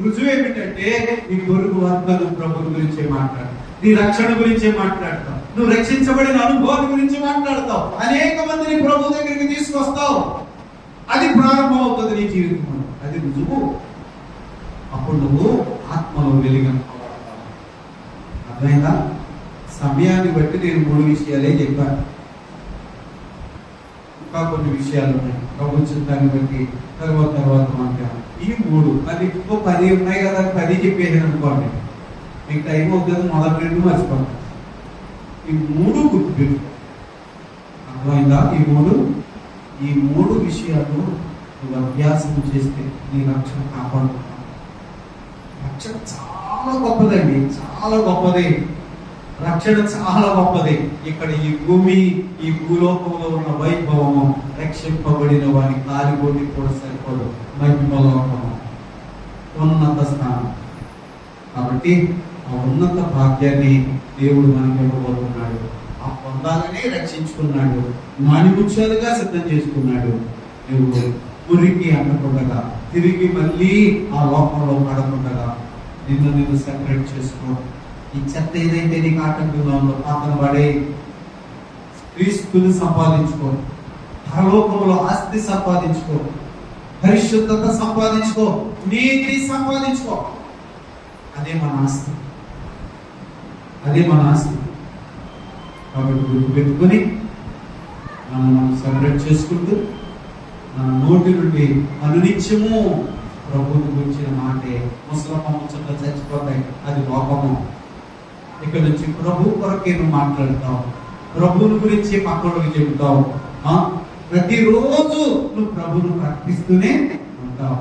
రుజువు ఏమిటంటే నీ కొరకు వర్తను ప్రభు గురించే మాట్లాడు, నీ రక్షణ గురించే మాట్లాడతావు, నువ్వు రక్షించబడిన అనుభవాన్ని గురించి మాట్లాడతావు, అనేక మందిని ప్రభు దగ్గరికి తీసుకొస్తావు. అది ప్రారంభం అవుతుంది నీ జీవితంలో. అది రుజువు. అప్పుడు నువ్వు ఆత్మలో వెలిగనుకోవాలి. అర్థమైందా? సమయాన్ని బట్టి నేను 3 విషయాలే చెప్పాను. ఇంకా కొన్ని విషయాలు ఉన్నాయి ప్రభు చిత్తాన్ని బట్టి తర్వాత మాట్లాడాలి. ఈ 3 అది ఇంకో 10 ఉన్నాయి కదా, 10 చెప్పేది అనుకోండి, మీకు టైం అవుతుంది. మొదటి 2 మర్చిపోతాను. ఈ 3 గుర్తుపెట్టుకో. అర్థమైందా? ఈ 3 విషయాలు నువ్వు అభ్యాసం చేస్తే నీ రక్షణ కాపాడుతున్నావు. రక్షణ చాలా గొప్పదండి, చాలా గొప్పది. రక్షణ చాలా గొప్పది. ఇక్కడ ఈ భూమి, ఈ భూలోకంలో ఉన్న వైభవము రక్షింపబడిన వారి కాలిగోటి కూడా సరిపోదు. మహిమలోకము, ఉన్నత స్థానం. కాబట్టి ఆ ఉన్నత భాగ్యాన్ని దేవుడు మనకి ఇవ్వబోతున్నాడు. ఆ పొందాలనే రక్షించుకున్నాడు, మాణిముత్యాలుగా సిద్ధం చేసుకున్నాడు. దేవుడు మురికి అనకుండగా, తిరిగి మళ్ళీ ఆ లోకంలో పడకుండగా నిన్ను సెపరేట్ చేసుకో. ఈ చెత్త ఏదైతే నీకు ఆటంకంగా ఉందో పక్కన పడే క్రీస్తుని సంపాదించుకో. పరలోకంలో ఆస్తి సంపాదించుకో, పరిశుద్ధత సంపాదించుకో, నీతి సంపాదించుకో. అదే మన ఆస్తి, అదే మన ఆస్తి. కాబట్టి గుర్తుపెట్టుకొని మనం సెపరేట్ చేసుకుంటూ మన నోటి నుండి అనునిత్యము ప్రభువుని గురించిన మాటే ముసలమ్మ ముచ్చట చచ్చిపోతాయి, అది లోపము. ఇక్కడ నుంచి ప్రభు కొరకే నువ్వు మాట్లాడతావు, ప్రభువుని గురించి పక్కడికి చెబుతావు. ప్రతిరోజు నువ్వు ప్రభువును ప్రకటిస్తూనే ఉంటావు.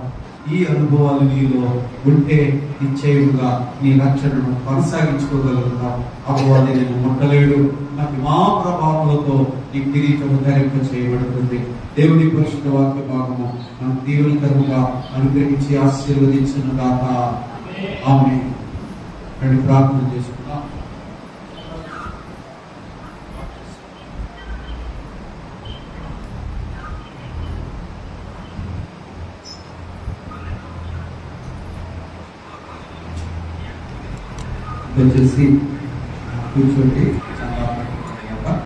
ఈ అనుభవాలు నీలో ఉంటే నిశ్చయముగా నీ రక్షణను కొనసాగించుకోగలుగుతావు. అపవాది నేను ముట్టలేడు. నాకు మా ప్రభావాలతో నీ కిరీటము ధరింప చేయబడుతుంది. దేవుని పరిశుద్ధ వాక్య భాగము మనం దీవెనకరముగా అనుగ్రహించి ఆశీర్వదించిన గాక. ఆమేన్. రెండు ప్రార్థన చేసుకుందాం. దయచేసి కూర్చోండి.